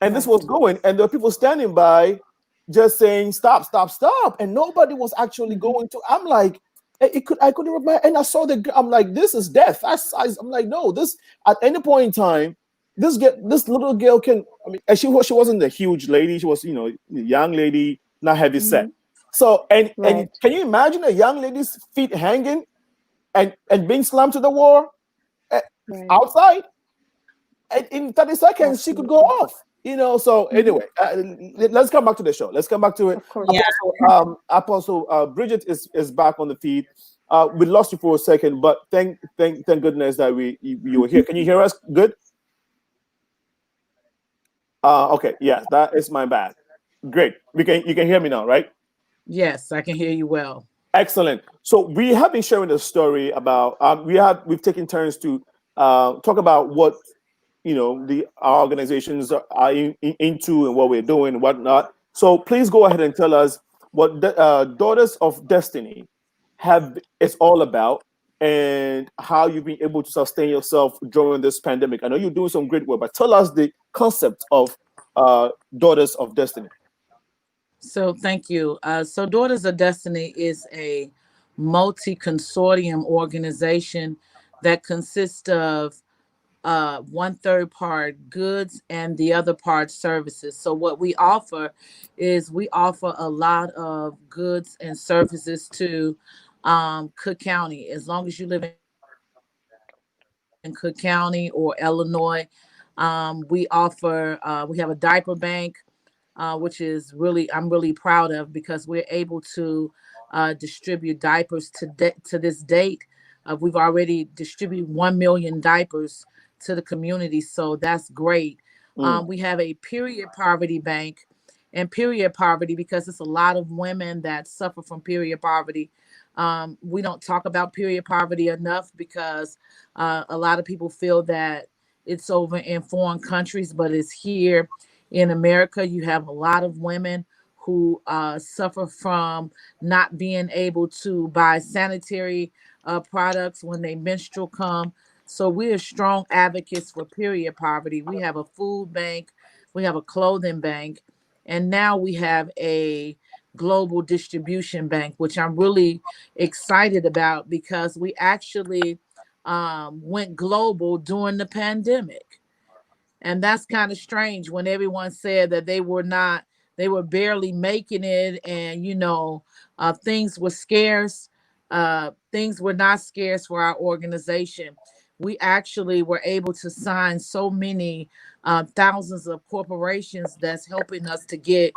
S1: and this was going, and there were people standing by, just saying stop, and nobody was actually going to. I'm like, I couldn't remember, and I saw I'm like, this is death. I'm like, no, this at any point in time, this little girl can. I mean, and she wasn't a huge lady. She was a young lady, not heavy set. So and can you imagine a young lady's feet hanging and being slammed to the wall outside? in 30 seconds she could go off. So anyway, let's come back to the show. Let's come back to it.
S5: Of course.
S4: Yeah.
S1: Apostle Bridget is back on the feed. We lost you for a second, but thank goodness that you were here. Can you hear us? Good. Okay. Yes, that is my bad. Great. You can hear me now, right?
S3: Yes, I can hear you well.
S1: Excellent. So we have been sharing a story about we've taken turns to talk about what our organizations are into and what we're doing and whatnot. So please go ahead and tell us what the Daughters of Destiny is all about and how you've been able to sustain yourself during this pandemic. I know you're doing some great work, but tell us the concept of Daughters of Destiny.
S3: So thank you. So Daughters of Destiny is a multi-consortium organization that consists of one third part goods and the other part services. So what we offer is we offer a lot of goods and services to Cook County. As long as you live in Cook County or Illinois, we offer. We have a diaper bank, which is really I'm really proud of because we're able to distribute diapers to this date. We've already distributed 1 million diapers to the community, so that's great. We have a period poverty bank, and period poverty because it's a lot of women that suffer from period poverty. We don't talk about period poverty enough because a lot of people feel that it's over in foreign countries, but it's here in America. You have a lot of women who suffer from not being able to buy sanitary products when they menstrual come. So we are strong advocates for period poverty. We have a food bank, we have a clothing bank, and now we have a global distribution bank, which I'm really excited about because we actually went global during the pandemic. And that's kind of strange when everyone said that they were barely making it, and things were scarce. Things were not scarce for our organization. We actually were able to sign so many thousands of corporations that's helping us to get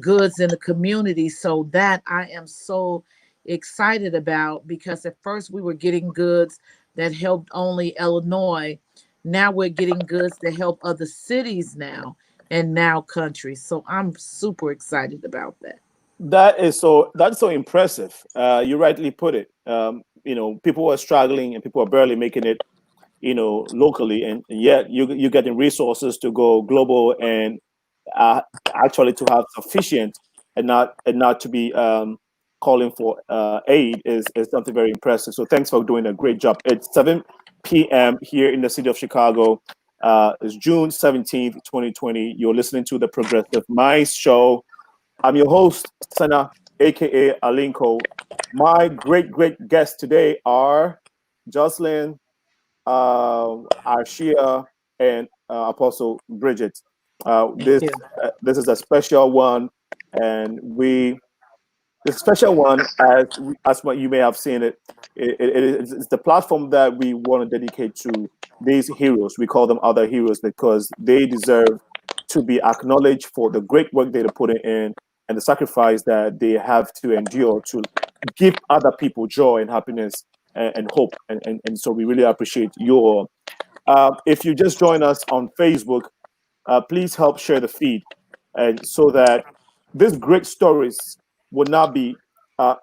S3: goods in the community. So that I am so excited about because at first we were getting goods that helped only Illinois. Now we're getting goods that help other cities now and now countries. So I'm super excited about that.
S1: That's so impressive. You rightly put it. People are struggling and people are barely making it, locally, and yet you're getting resources to go global and uh, actually to have sufficient and not to be calling for aid is something very impressive. So thanks for doing a great job. It's 7 p.m. here in the city of Chicago. It's June 17th, 2020. You're listening to the Progressive Minds Show. I'm your host, Sana, aka Alinko. My great guests today are Joselyn, Arshia, and Apostle Bridget.
S3: Thank you.
S1: This is a special one, and the special one, as what you may have seen it's the platform that we want to dedicate to these heroes. We call them other heroes because they deserve to be acknowledged for the great work they're putting in and the sacrifice that they have to endure to give other people joy and happiness and hope. And so we really appreciate you all. If you just join us on Facebook, please help share the feed, and so that these great stories will not be uh,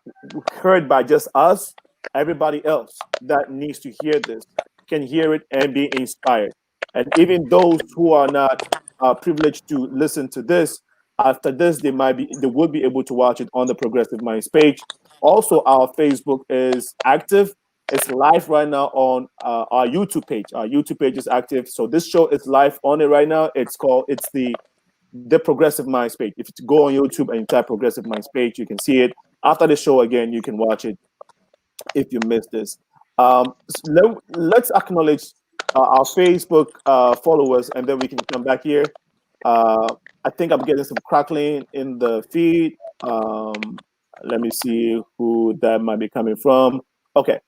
S1: heard by just us. Everybody else that needs to hear this can hear it and be inspired. And even those who are not privileged to listen to this, after this, they will be able to watch it on the Progressive Minds page. Also, our Facebook is active. It's live right now on our YouTube page. Our YouTube page is active, so this show is live on it right now. It's the Progressive Minds page. If you go on YouTube and you type Progressive Minds page, you can see it. After the show, again, you can watch it if you missed this. Let's acknowledge our Facebook followers, and then we can come back here. I think I'm getting some crackling in the feed. Let me see who that might be coming from. Okay.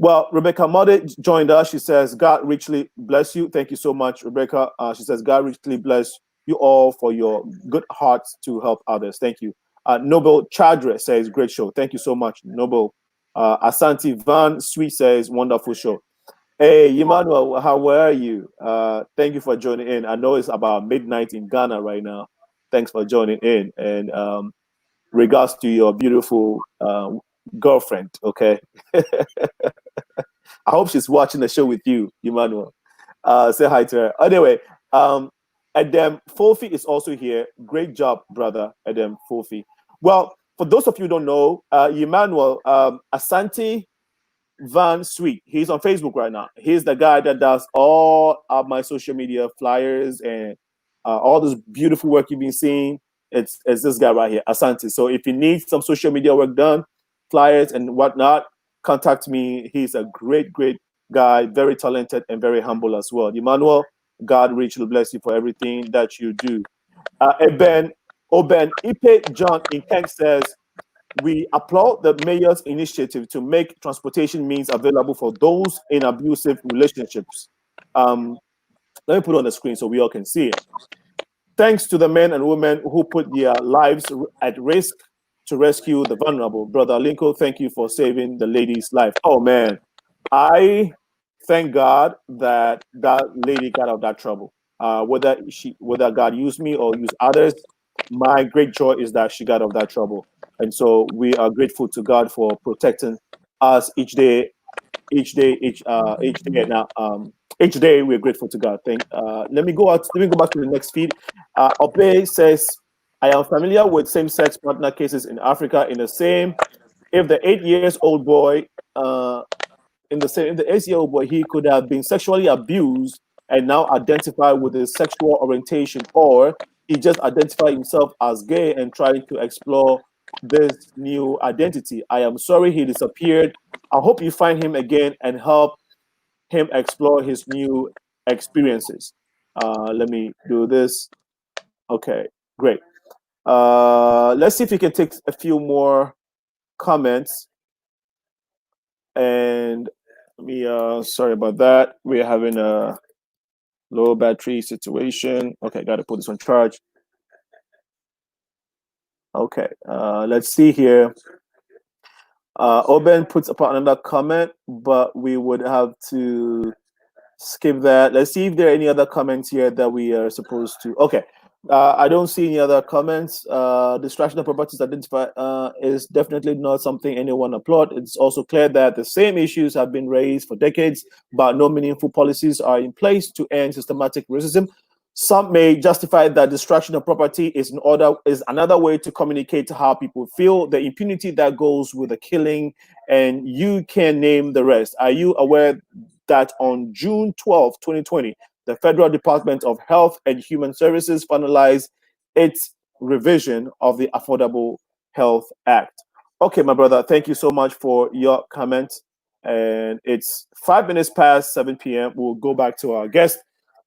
S1: Well, Rebecca Muddy joined us. She says, God richly bless you. Thank you so much, Rebecca. She says, God richly bless you all for your good hearts to help others. Thank you. Noble Chadre says, great show. Thank you so much, Noble. Asante Van Sweet says, wonderful show. Hey, Emmanuel, how are you? Thank you for joining in. I know it's about midnight in Ghana right now. Thanks for joining in. And regards to your beautiful girlfriend, okay? I hope she's watching the show with you, Emmanuel. Say hi to her. Anyway, Adam Fofi is also here. Great job, brother, Adam Fofi. Well, for those of you who don't know, Emmanuel, Asante Van Sweet, he's on Facebook right now. He's the guy that does all of my social media flyers and all this beautiful work you've been seeing. It's this guy right here, Asante. So if you need some social media work done, flyers and whatnot, contact me. He's a great, great guy, very talented and very humble as well. Emmanuel, God richly bless you for everything that you do. Oben Ipe John in Kent says, we applaud the mayor's initiative to make transportation means available for those in abusive relationships. Let me put it on the screen so we all can see it. Thanks to the men and women who put their lives at risk to rescue the vulnerable. Brother Lincoln, thank you for saving the lady's life. Oh man, I thank God that that lady got out of that trouble. Whether God used me or used others, my great joy is that she got out of that trouble. And so we are grateful to God for protecting us each day, each day, each day. Now, each day we're grateful to God. Let me go out. Let me go back to the next feed. Ope says, I am familiar with same-sex partner cases in Africa. In the same, if the 8-year-old boy, he could have been sexually abused and now identify with his sexual orientation, or he just identified himself as gay and trying to explore this new identity. I am sorry he disappeared. I hope you find him again and help him explore his new experiences. Let me do this. Okay, great. Let's see if we can take a few more comments. And sorry about that. We're having a low battery situation. Okay, got to put this on charge. Okay, let's see here. Oben puts upon another comment, but we would have to skip that. Let's see if there are any other comments here that we are supposed to. Okay, I don't see any other comments. Distraction of properties identified is definitely not something anyone applaud. It's also clear that the same issues have been raised for decades, but no meaningful policies are in place to end systematic racism. Some may justify that distraction of property is another way to communicate how people feel, the impunity that goes with the killing, and you can name the rest. Are you aware that on June 12, 2020, the Federal Department of Health and Human Services finalized its revision of the Affordable Health Act? Okay, my brother, thank you so much for your comment. And it's 5 minutes past 7 p.m. We'll go back to our guest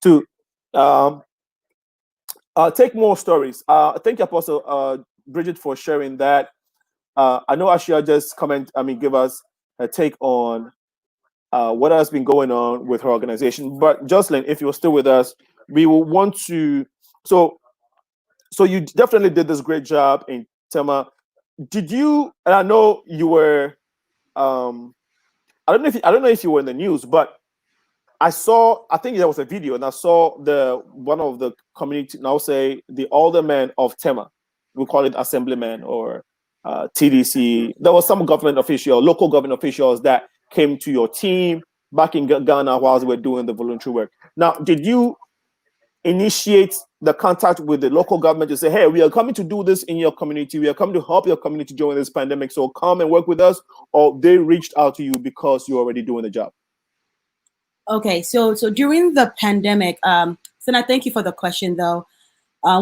S1: to take more stories. Thank you, Apostle Bridget, for sharing that. I know Arshia just give us a take on what has been going on with her organization. But Joselyn, if you're still with us, we will want to. So you definitely did this great job in Tema. Did you? And I know you were. I don't know if you were in the news, but I think there was a video, and I saw one of the community, now say the alderman of Tema, we call it assemblyman or TDC. There was some government official, local government officials that came to your team back in Ghana while we were doing the voluntary work. Now, did you initiate the contact with the local government to say, hey, we are coming to do this in your community. We are coming to help your community during this pandemic. So come and work with us, or they reached out to you because you're already doing the job?
S4: Okay, so during the pandemic, Sana, thank you for the question, though.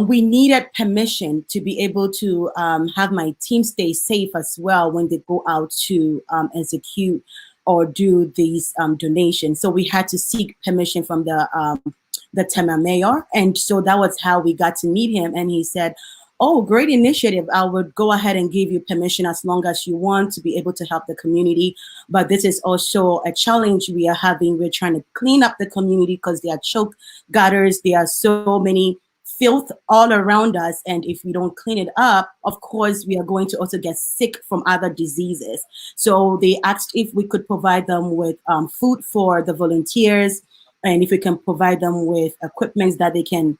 S4: We needed permission to be able to have my team stay safe as well when they go out to execute or do these donations. So we had to seek permission from the Tema mayor, and so that was how we got to meet him. And he said, oh, great initiative. I would go ahead and give you permission as long as you want to be able to help the community. But this is also a challenge we are having. We're trying to clean up the community because there are choke gutters. There are so many filth all around us. And if we don't clean it up, of course, we are going to also get sick from other diseases. So they asked if we could provide them with food for the volunteers, and if we can provide them with equipment that they can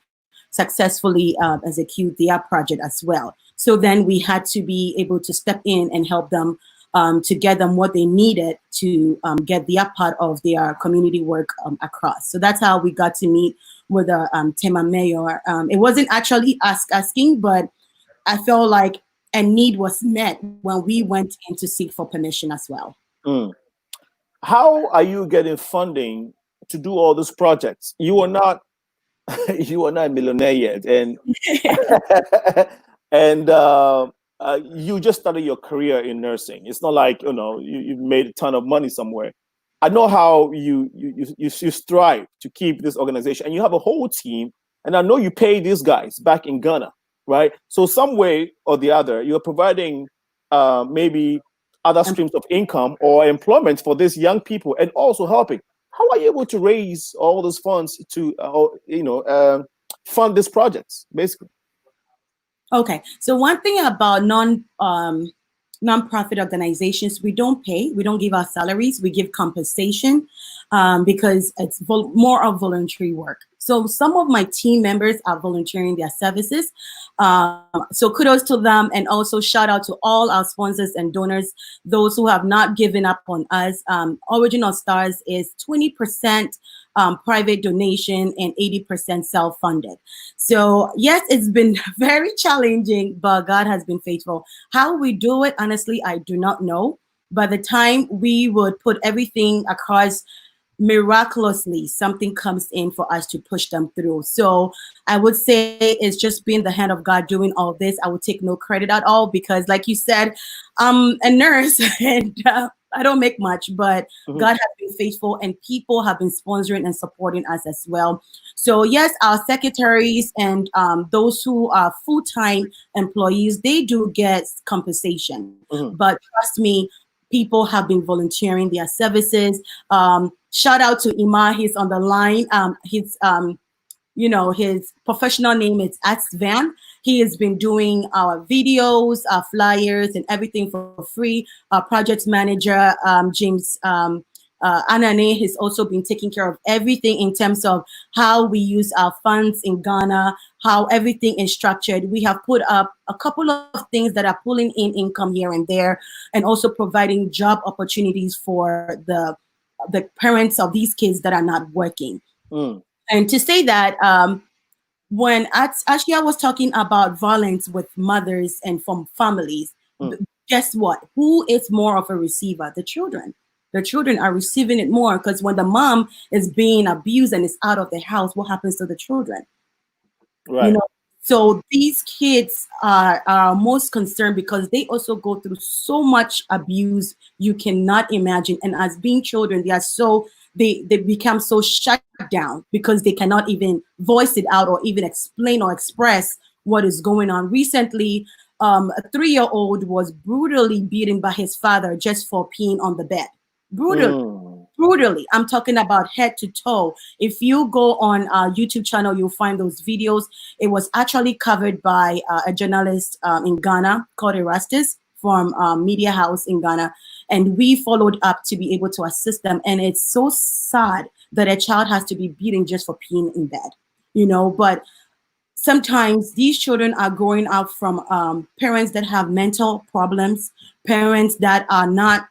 S4: successfully execute their project as well. So then we had to be able to step in and help them to get them what they needed to get their part of their community work across. So that's how we got to meet with the Tema Mayor. It wasn't actually asking, but I felt like a need was met when we went in to seek for permission as well.
S1: How are you getting funding to do all these projects? You are not you are not a millionaire yet, and and you just started your career in nursing. It's not like you made a ton of money somewhere. I know how you strive to keep this organization, and you have a whole team. And I know you pay these guys back in Ghana, right? So some way or the other, you're providing maybe other streams of income or employment for these young people, and also helping. How are you able to raise all those funds to fund these projects, basically?
S4: Okay, so one thing about nonprofit organizations, we don't pay, we don't give our salaries, we give compensation because it's more of voluntary work. So some of my team members are volunteering their services. So kudos to them, and also shout out to all our sponsors and donors, those who have not given up on us. Original Stars is 20% private donation and 80% self-funded. So yes, it's been very challenging, but God has been faithful. How we do it, honestly, I do not know. By the time we would put everything across, miraculously something comes in for us to push them through. So I would say it's just been the hand of God doing all this. I would take no credit at all because, like you said, I'm a nurse and I don't make much, but God has been faithful, and people have been sponsoring and supporting us as well. So yes, our secretaries and those who are full-time employees, they do get compensation. But trust me, people have been volunteering their services. Shout out to Ima, he's on the line. His professional name is Van. He has been doing our videos, our flyers, and everything for free. Our project manager, James Anane, has also been taking care of everything in terms of how we use our funds in Ghana, how everything is structured. We have put up a couple of things that are pulling in income here and there, and also providing job opportunities for the parents of these kids that are not working. And to say that, when Arshia was talking about violence with mothers and from families, guess what? Who is more of a receiver? The children. The children are receiving it more, because when the mom is being abused and is out of the house, what happens to the children?
S1: Right.
S4: So these kids are most concerned because they also go through so much abuse you cannot imagine. And as being children, they become so shut down because they cannot even voice it out or even explain or express what is going on. Recently, a 3-year-old was brutally beaten by his father just for peeing on the bed. Brutally. I'm talking about head to toe. If you go on our YouTube channel, you'll find those videos. It was actually covered by a journalist in Ghana called Erastus from Media House in Ghana. And we followed up to be able to assist them. And it's so sad that a child has to be beaten just for peeing in bed, but sometimes these children are growing up from parents that have mental problems, parents that are not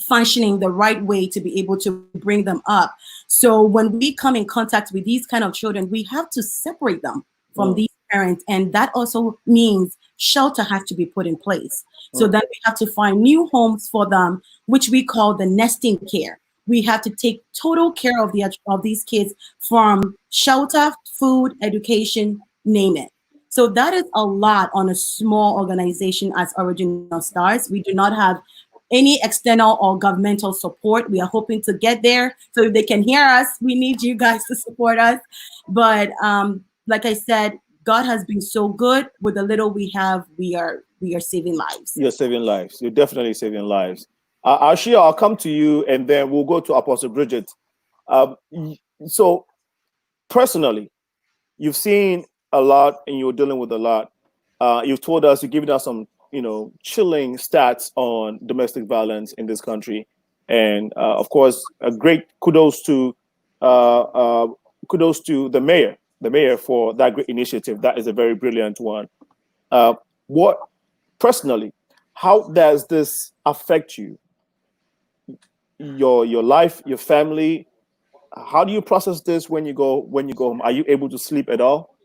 S4: functioning the right way to be able to bring them up. So when we come in contact with these kind of children, we have to separate them from these parents. And that also means shelter has to be put in place. So then we have to find new homes for them, which we call the nesting care. We have to take total care of these kids, from shelter, food, education, name it. So that is a lot on a small organization as Original Stars. We do not have any external or governmental support. We are hoping to get there. So if they can hear us, we need you guys to support us. But like I said, God has been so good. With the little we have, we are saving lives.
S1: You're saving lives. You're definitely saving lives. Arshia, I'll come to you, and then we'll go to Apostle Bridget. So, personally, you've seen a lot, and you're dealing with a lot. You've told us, you've given us some, chilling stats on domestic violence in this country, and of course, a great kudos to the mayor for that great initiative. That is a very brilliant one. What personally, how does this affect you? Your life, your family? How do you process this when you go home? Are you able to sleep at all?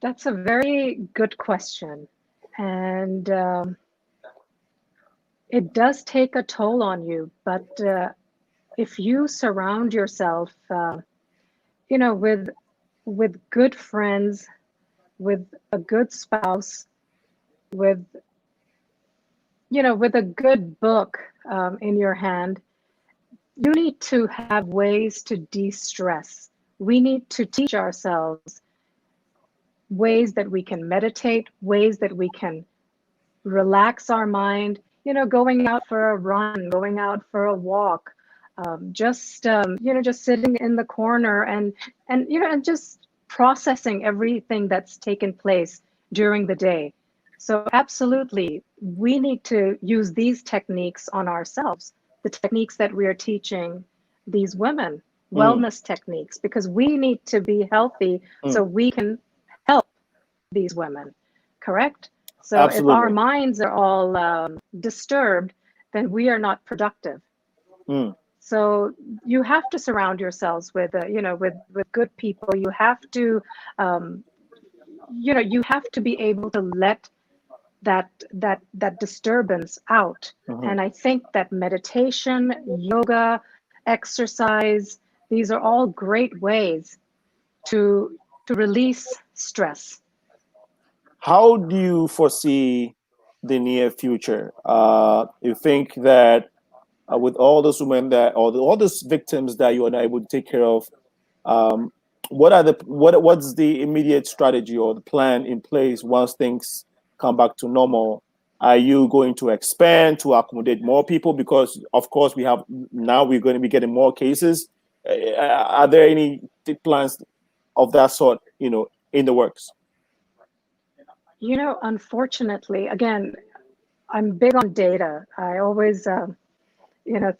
S5: That's a very good question. And it does take a toll on you. But if you surround yourself, with good friends, with a good spouse, with a good book in your hand, you need to have ways to de-stress. We need to teach ourselves ways that we can meditate, ways that we can relax our mind, going out for a run, going out for a walk, just sitting in the corner and just processing everything that's taken place during the day. So absolutely, we need to use these techniques on ourselves, the techniques that we are teaching these women, wellness techniques, because we need to be healthy so we can help these women, correct? So
S1: Absolutely.
S5: if our minds are all disturbed, then we are not productive. So you have to surround yourselves with, with good people. You have to, you have to be able to let that disturbance out. And I think that meditation, yoga, exercise, these are all great ways to release stress.
S1: How do you foresee the near future? You think that with all those women all these victims that you are not able to take care of, what's the immediate strategy or the plan in place once things come back to normal? Are you going to expand to accommodate more people? Because of course we're going to be getting more cases. Are there any plans of that sort, in the works?
S5: Unfortunately, again, I'm big on data. I always,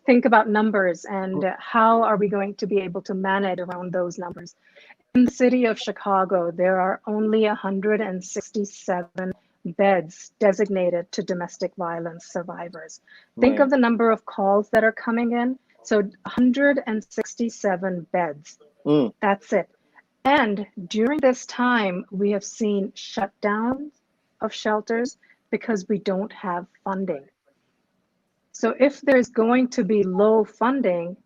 S5: think about numbers and how are we going to be able to manage around those numbers. In the city of Chicago, there are only 167 beds designated to domestic violence survivors. Think of the number of calls that are coming in. So 167 beds. That's it. And during this time, we have seen shutdowns of shelters because we don't have funding. So if there's going to be low funding,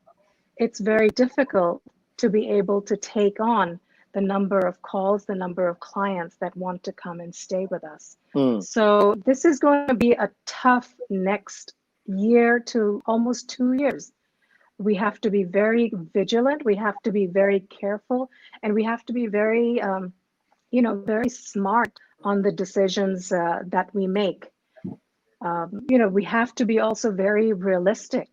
S5: it's very difficult to be able to take on the number of calls, the number of clients that want to come and stay with us. So this is going to be a tough next year to almost 2 years. We have to be very vigilant. We have to be very careful, and we have to be very, very smart on the decisions that we make. We have to be also very realistic.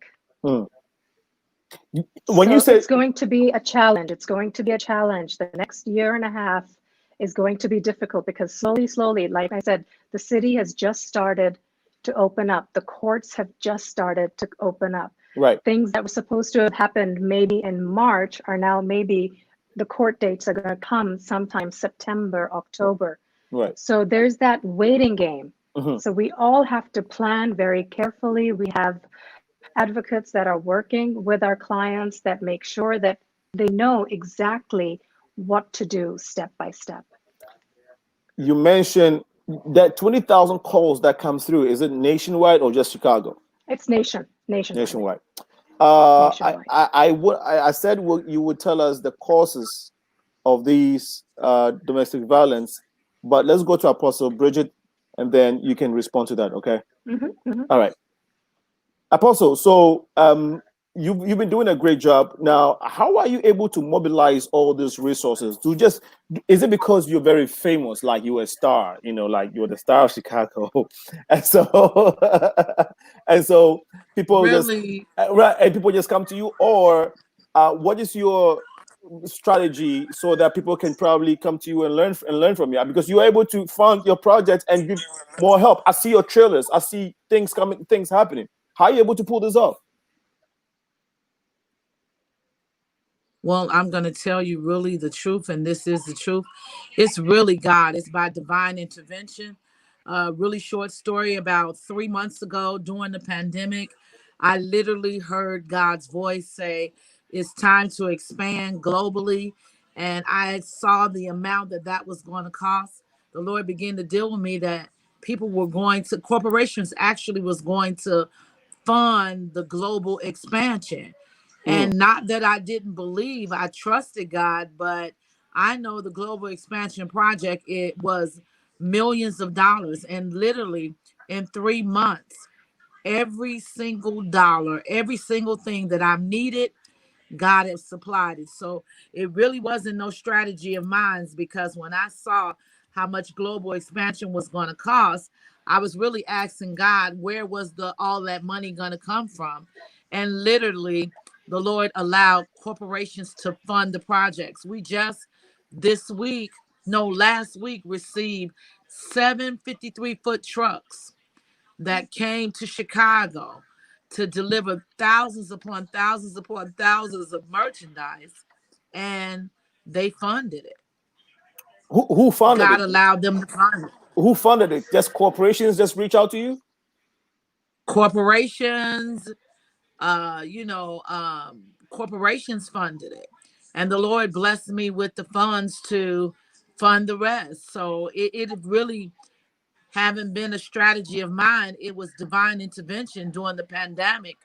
S5: It's going to be a challenge. It's going to be a challenge. The next year and a half is going to be difficult because slowly, like I said, the city has just started to open up. The courts have just started to open up.
S1: Right.
S5: Things that were supposed to have happened maybe in March are now maybe the court dates are going to come sometime September, October.
S1: Right.
S5: So there's that waiting game. So we all have to plan very carefully. We have advocates that are working with our clients that make sure that they know exactly what to do step by step.
S1: You mentioned that 20,000 calls that come through. Is it nationwide or just Chicago?
S5: It's nationwide.
S1: I said you would tell us the causes of these domestic violence, but let's go to Apostle Bridget, and then you can respond to that. Okay. All right. Apostle, so you've been doing a great job. Now, how are you able to mobilize all these resources? Is it because you're very famous, like you're a star, like you're the star of Chicago, and so and so people just
S3: Really,
S1: right, and people just come to you, or what is your strategy so that people can probably come to you and learn from you, because you're able to fund your project and give more help? I see your trailers, I see things happening. How are you able to pull this off?
S3: well, I'm going to tell you really the truth, and this is the truth. It's really God. It's by divine intervention. Really short story. About 3 months ago during the pandemic, I literally heard God's voice say, it's time to expand globally. And I saw the amount that was going to cost. The Lord began to deal with me that corporations actually was going to fund the global expansion.
S1: Mm.
S3: And not that I didn't believe, I trusted God, but I know the global expansion project, it was millions of dollars. And literally in 3 months, every single dollar, every single thing that I needed, God has supplied it. So it really wasn't no strategy of mine, because when I saw how much global expansion was going to cost, I was really asking God, where was all that money going to come from? And literally, the Lord allowed corporations to fund the projects. We just last week received 753-foot trucks that came to Chicago to deliver thousands upon thousands upon thousands of merchandise, and they funded it.
S1: Who funded
S3: God
S1: it?
S3: allowed them to fund it.
S1: Who funded it? Just corporations just reach out to you?
S3: Corporations, uh, you know, um, corporations funded it, and the Lord blessed me with the funds to fund the rest. So it really haven't been a strategy of mine. It was divine intervention during the pandemic.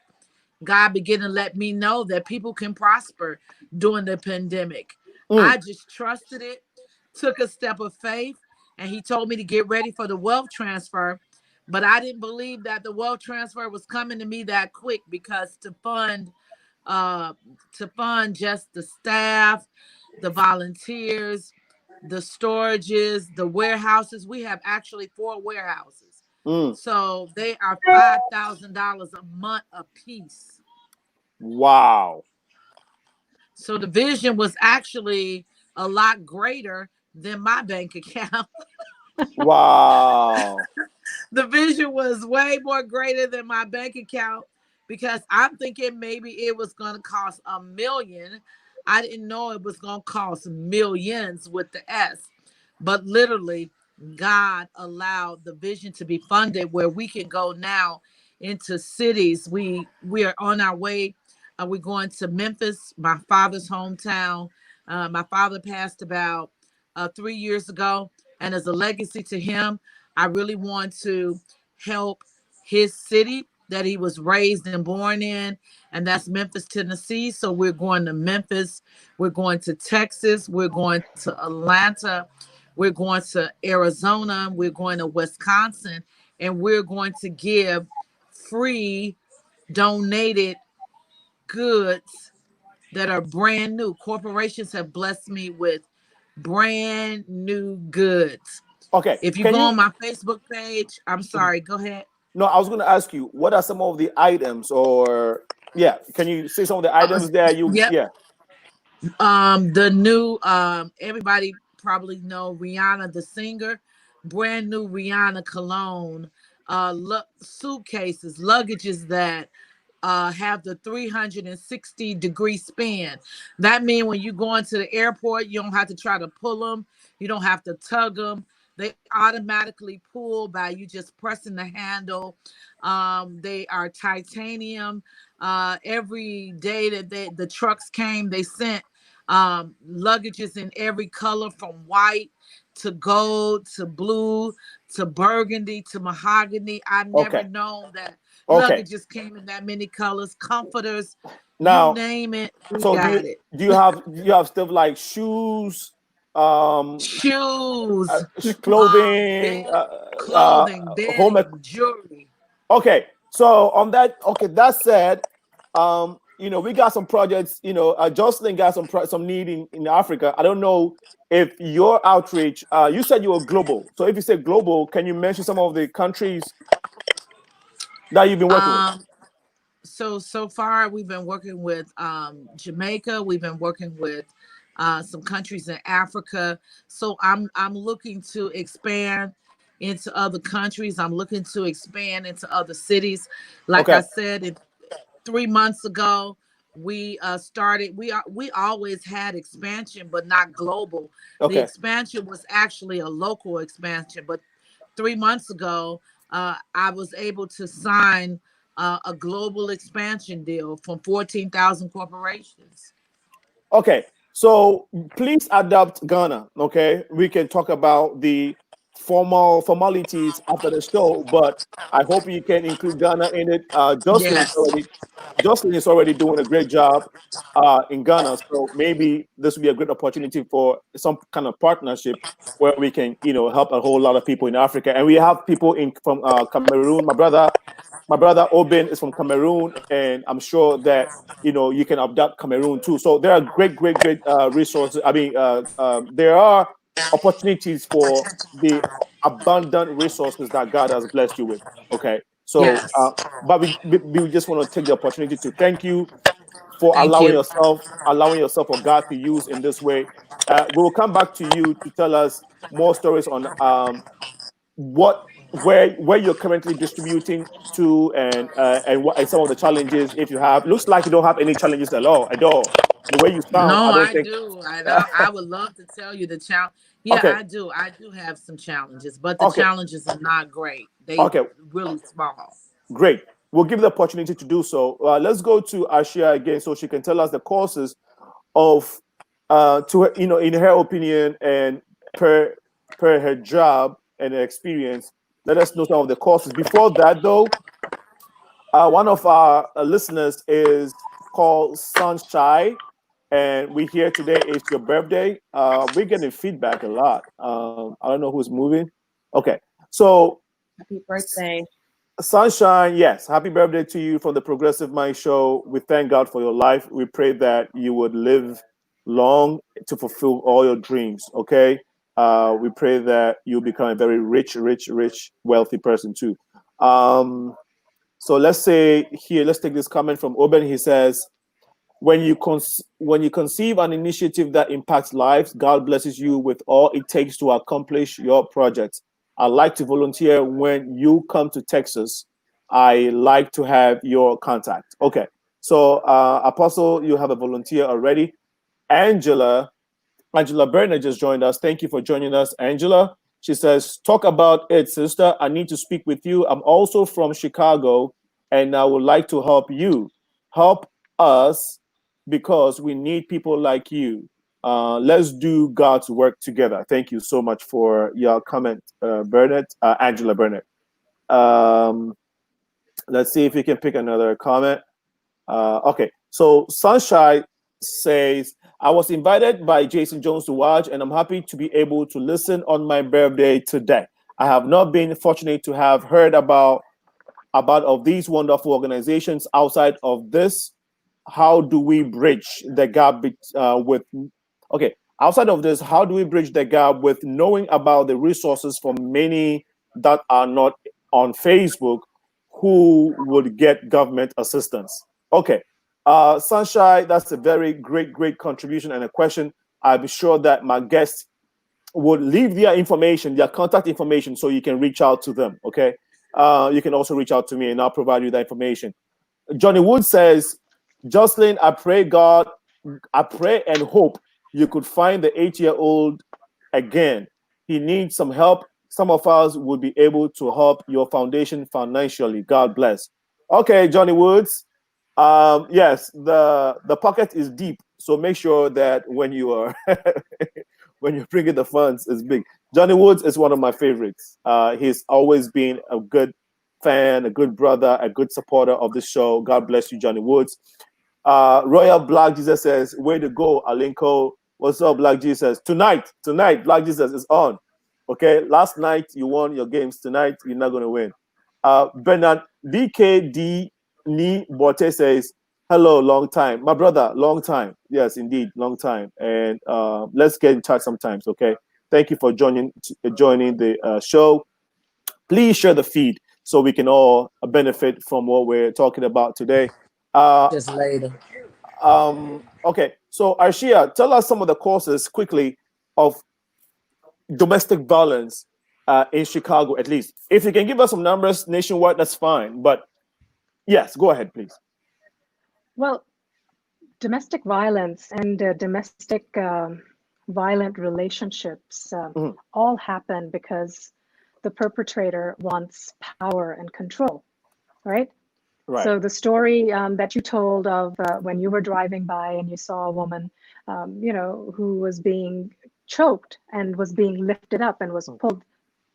S3: God began to let me know that people can prosper during the pandemic.
S1: Mm.
S3: I just trusted it, took a step of faith, and he told me to get ready for the wealth transfer. But I didn't believe that the wealth transfer was coming to me that quick, because uh to fund just the staff, the volunteers, the storages, the warehouses. We have actually 4 warehouses.
S1: Mm.
S3: So they are $5,000 a month a piece.
S1: Wow.
S3: So the vision was actually a lot greater than my bank account.
S1: Wow.
S3: The vision was way more greater than my bank account, because I'm thinking maybe it was going to cost $1 million. I didn't know it was going to cost millions with the S. But literally, God allowed the vision to be funded where we can go now into cities. We are on our way. We're going to Memphis, my father's hometown. My father passed about 3 years ago, and as a legacy to him, I really want to help his city that he was raised and born in, and that's Memphis, Tennessee. So we're going to Memphis, we're going to Texas, we're going to Atlanta, we're going to Arizona, we're going to Wisconsin, and we're going to give free donated goods that are brand new. Corporations have blessed me with brand new goods.
S1: Okay.
S3: If you
S1: Can
S3: go
S1: you?
S3: on my Facebook page, I'm sorry, go ahead.
S1: No, I was going to ask you, what are some of the items, or yeah, can you say some of the items there?
S3: Yep.
S1: Yeah.
S3: The new everybody probably know Rihanna the singer, brand new Rihanna cologne, suitcases, luggages that have the 360-degree span. That means when you go into the airport, you don't have to try to pull them, you don't have to tug them. They automatically pull by you just pressing the handle. They are titanium. Every day that the trucks came, they sent luggages in every color, from white to gold to blue to burgundy to mahogany. I've never
S1: Okay.
S3: known that
S1: Okay.
S3: luggages came in that many colors. Comforters, you
S1: Now,
S3: name it, we
S1: so
S3: got it.
S1: do you have stuff like shoes, um,
S3: Shoes,
S1: clothing,
S3: bed, clothing,
S1: home?
S3: bedding, jewelry.
S1: Okay. So on that, okay, that said, we got some projects. Jocelyn got some need in Africa. I don't know if your outreach. You said you were global. So if you say global, can you mention some of the countries that you've been working with?
S3: So far we've been working with Jamaica. We've been working with some countries in Africa. So I'm looking to expand into other countries. I'm looking to expand into other cities. Like
S1: Okay.
S3: I said, 3 months ago we started. We always had expansion, but not global. The
S1: Okay.
S3: expansion was actually a local expansion, but 3 months ago, I was able to sign a global expansion deal from 14,000 corporations.
S1: Okay. So please adapt Ghana. Okay. We can talk about the formalities after the show, but I hope you can include Ghana in it.
S3: Yes.
S1: Jocelyn is already doing a great job in Ghana. So maybe this will be a great opportunity for some kind of partnership where we can, help a whole lot of people in Africa. And we have people from Cameroon. My brother Obin is from Cameroon, and I'm sure that you can abduct Cameroon too. So there are great, great, great resources. I mean, there are opportunities for the abundant resources that God has blessed you with. Okay, so
S3: Yes.
S1: but we just want to take the opportunity to thank you for
S3: Thank you.
S1: allowing yourself for God to use in this way. We will come back to you to tell us more stories on what where you're currently distributing to, and what and some of the challenges, if you have. Looks like you don't have any challenges at all. The way you sound,
S3: No,
S1: I don't
S3: I
S1: think.
S3: do. I would love to tell you the challenge. Yeah,
S1: Okay.
S3: I do. I do have some challenges, but the
S1: Okay.
S3: challenges are not great. They
S1: Okay.
S3: really small.
S1: Great. We'll give the opportunity to do so. Let's go to Arshia again so she can tell us the causes of to her, in her opinion and per her job and her experience. Let us know some of the causes. Before that, though, one of our listeners is called Sunshine, and we here today. It's your birthday. We're getting feedback a lot. I don't know who's moving. Okay, so
S4: Happy birthday.
S1: Sunshine, yes, happy birthday to you from the Progressive Mind Show. We thank God for your life. We pray that you would live long to fulfill all your dreams. Okay, we pray that you become a very rich, rich, rich, wealthy person too. Um, so let's take this comment from Oben. He says, when you conceive an initiative that impacts lives, God blesses you with all it takes to accomplish your project. I'd like to volunteer when you come to Texas. I like to have your contact. Okay. So, Apostle, you have a volunteer already. Angela, Angela Bernard just joined us. Thank you for joining us, Angela. She says, talk about it, sister. I need to speak with you. I'm also from Chicago, and I would like to help you. Help us because we need people like you. Let's do God's work together. Thank you so much for your comment, Angela Bernard. Um, let's see if we can pick another comment. Okay, so Sunshine says, I was invited by Jason Jones to watch, and I'm happy to be able to listen on my birthday today. I have not been fortunate to have heard about of these wonderful organizations outside of this. How do we bridge the gap with? Okay, outside of this, how do we bridge the gap with knowing about the resources for many that are not on Facebook who would get government assistance? Okay, Sunshine, that's a very great, great contribution and a question. I'm sure that my guests would leave their information, their contact information, so you can reach out to them. Okay, you can also reach out to me, and I'll provide you that information. Johnny Wood says, Jocelyn, I pray and hope you could find the 8-year-old again. He needs some help. Some of us would be able to help your foundation financially. God bless. Okay, Johnny Woods. Yes, the pocket is deep, so make sure that when you are when you're bringing the funds, it's big. Johnny Woods is one of my favorites. He's always been a good fan, a good brother, a good supporter of the show. God bless you, Johnny Woods. Royal Black Jesus says, way to go, Alinko. What's up, Black Jesus? Tonight, Black Jesus is on. Okay, last night you won your games. Tonight, you're not going to win. Bernard DKD Ni Bote says, Hello, long time. My brother, long time. Yes, indeed, long time. And let's get in touch sometimes, okay? Thank you for joining the show. Please share the feed so we can all benefit from what we're talking about today. Uh,
S3: Just later.
S1: okay, so Arshia, tell us some of the causes quickly of domestic violence in Chicago, at least. If you can give us some numbers nationwide, that's fine. But yes, go ahead, please.
S5: Well, domestic violence and domestic violent relationships
S1: Mhm.
S5: all happen because the perpetrator wants power and control, right?
S1: Right.
S5: So the story that you told of when you were driving by and you saw a woman, who was being choked and was being lifted up and was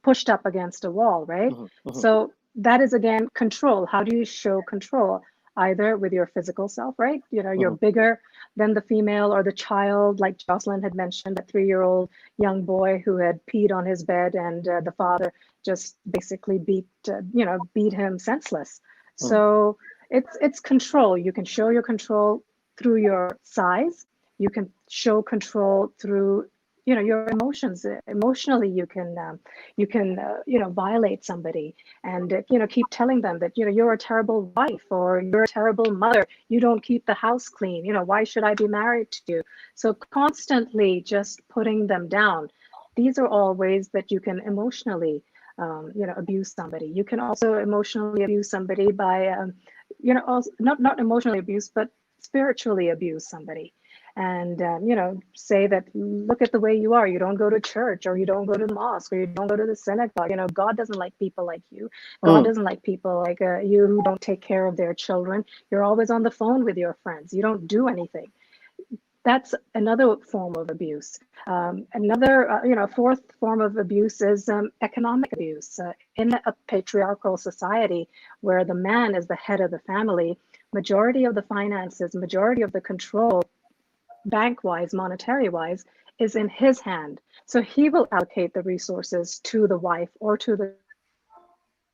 S5: pushed up against a wall, right?
S1: Mhm, mhm,
S5: So that is again control. How do you show control? Either with your physical self, right? You're
S1: mhm,
S5: bigger than the female or the child, like Joselyn had mentioned, a 3-year-old young boy who had peed on his bed and the father just basically beat him senseless.
S1: mhm,
S5: So it's control. You can show your control through your size. You can show control through your emotions. Emotionally, you can violate somebody and keep telling them that you're a terrible wife or you're a terrible mother. You don't keep the house clean. Why should I be married to you? So constantly just putting them down. These are all ways that you can emotionally abuse somebody. You can also emotionally abuse somebody by also, not emotionally abuse, but spiritually abuse somebody. And say that, look at the way you are. You don't go to church, or you don't go to the mosque, or you don't go to the synagogue. God doesn't like people like you. God
S1: mhm.
S5: doesn't like people like you who don't take care of their children. You're always on the phone with your friends. You don't do anything. That's another form of abuse. Another, fourth form of abuse is economic abuse. In a patriarchal society where the man is the head of the family, majority of the finances, majority of the control, bank-wise, monetary-wise, is in his hand. So he will allocate the resources to the wife or to the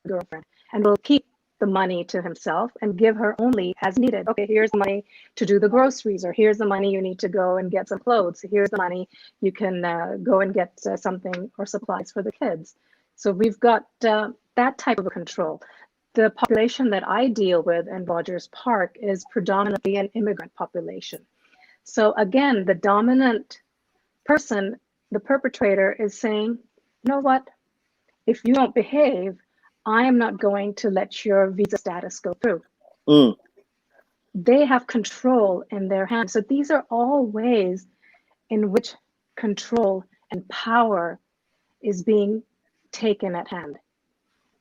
S5: girlfriend and will keep the money to himself and give her only as needed. Okay, here's the money to do the groceries, or here's the money you need to go and get some clothes. Here's the money you can go and get something or supplies for the kids. So we've got that type of a control. The population that I deal with in Rogers Park is predominantly an immigrant population. So again, the dominant person, the perpetrator, is saying, you know what? If you don't behave, I am not going to let your visa status go through.
S1: Mm.
S5: They have control in their hands. So these are all ways in which control and power is being taken at hand.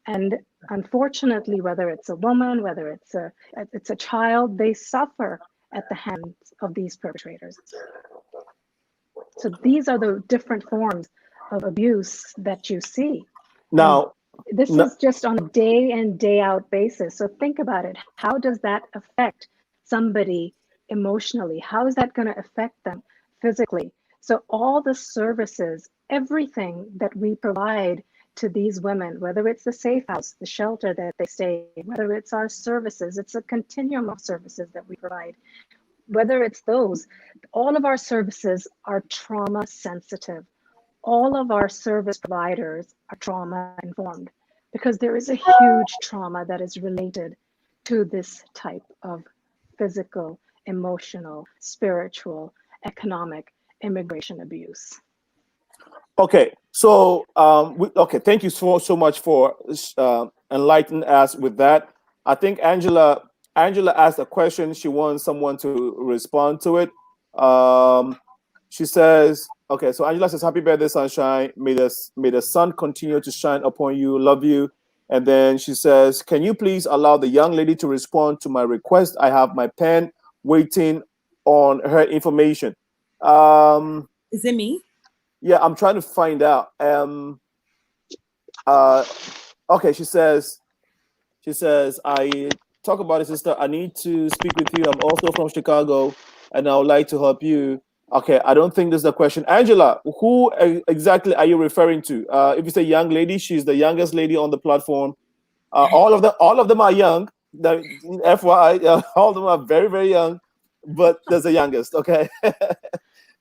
S5: And unfortunately, whether it's a woman, whether it's a child, they suffer at the hands of these perpetrators. So these are the different forms of abuse that you see. And
S1: Now,
S5: this
S1: no,
S5: is just on a day in, day out basis. So think about it. How does that affect somebody emotionally? How is that going to affect them physically? So all the services, everything that we provide to these women, whether it's the safe house, the shelter that they stay in, whether it's our services, it's a continuum of services that we provide. Whether it's those, all of our services are trauma sensitive. All of our service providers are trauma informed because there is a huge trauma that is related to this type of physical, emotional, spiritual, economic immigration abuse.
S1: okay. So, okay. Thank you so much for enlightening us with that. I think Angela asked a question. She wants someone to respond to it. She says, okay. So Angela says, "Happy birthday, sunshine. May the sun continue to shine upon you. Love you." And then she says, "Can you please allow the young lady to respond to my request? I have my pen waiting on her information."
S4: Is it me?
S1: Yeah, I'm trying to find out. Uh, okay, she says, I talk about it, sister. I need to speak with you. I'm also from Chicago, and I would like to help you. Okay, I don't think this is the question. Angela, who exactly are you referring to? If it's a young lady, she's the youngest lady on the platform. All of them are young. The FYI, all of them are very, very young, but there's the youngest. Okay.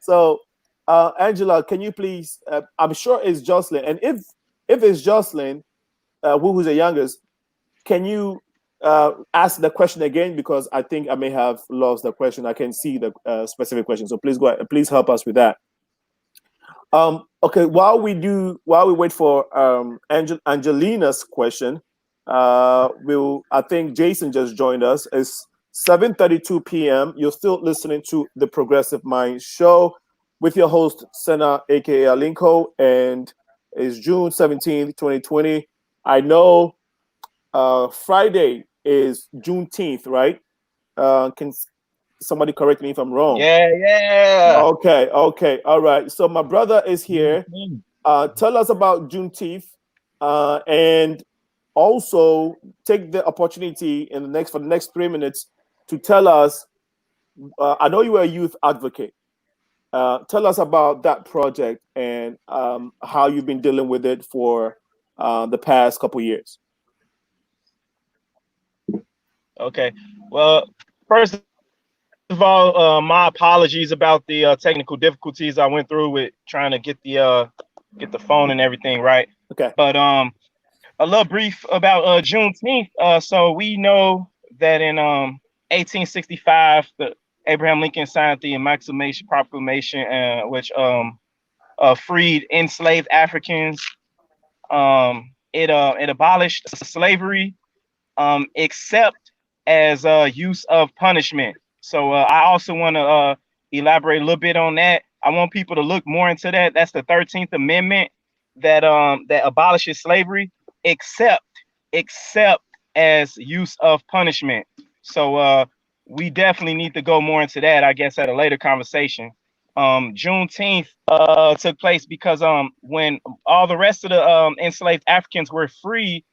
S1: So, Angela, can you please? I'm sure it's Jocelyn, and if it's Jocelyn, who's the youngest, can you ask the question again? Because I think I may have lost the question. I can see the specific question, so please go ahead. Please help us with that. Okay, while we wait for Angelina's question, I think Jason just joined us. It's 7:32 p.m. You're still listening to the Progressive Mind Show with your host, Senna, aka Alinko, and it's June 17th, 2020. I know Friday is Juneteenth, right? Can somebody correct me if I'm wrong?
S6: Yeah.
S1: Okay, all right. So my brother is here. Tell us about Juneteenth, and also take the opportunity for the next 3 minutes to tell us. I know you were a youth advocate. Tell us about that project and how you've been dealing with it for the past couple years.
S6: Okay. Well, first of all, my apologies about the technical difficulties I went through with trying to get the phone and everything right.
S1: Okay.
S6: But a little brief about Juneteenth. So we know that in 1865, Abraham Lincoln signed the Emancipation Proclamation, which freed enslaved Africans. It abolished slavery, except as use of punishment. So I also want to elaborate a little bit on that. I want people to look more into that. That's the 13th Amendment that abolishes slavery, except as use of punishment. So we definitely need to go more into that, I guess, at a later conversation. Juneteenth took place because when all the rest of the enslaved Africans were free,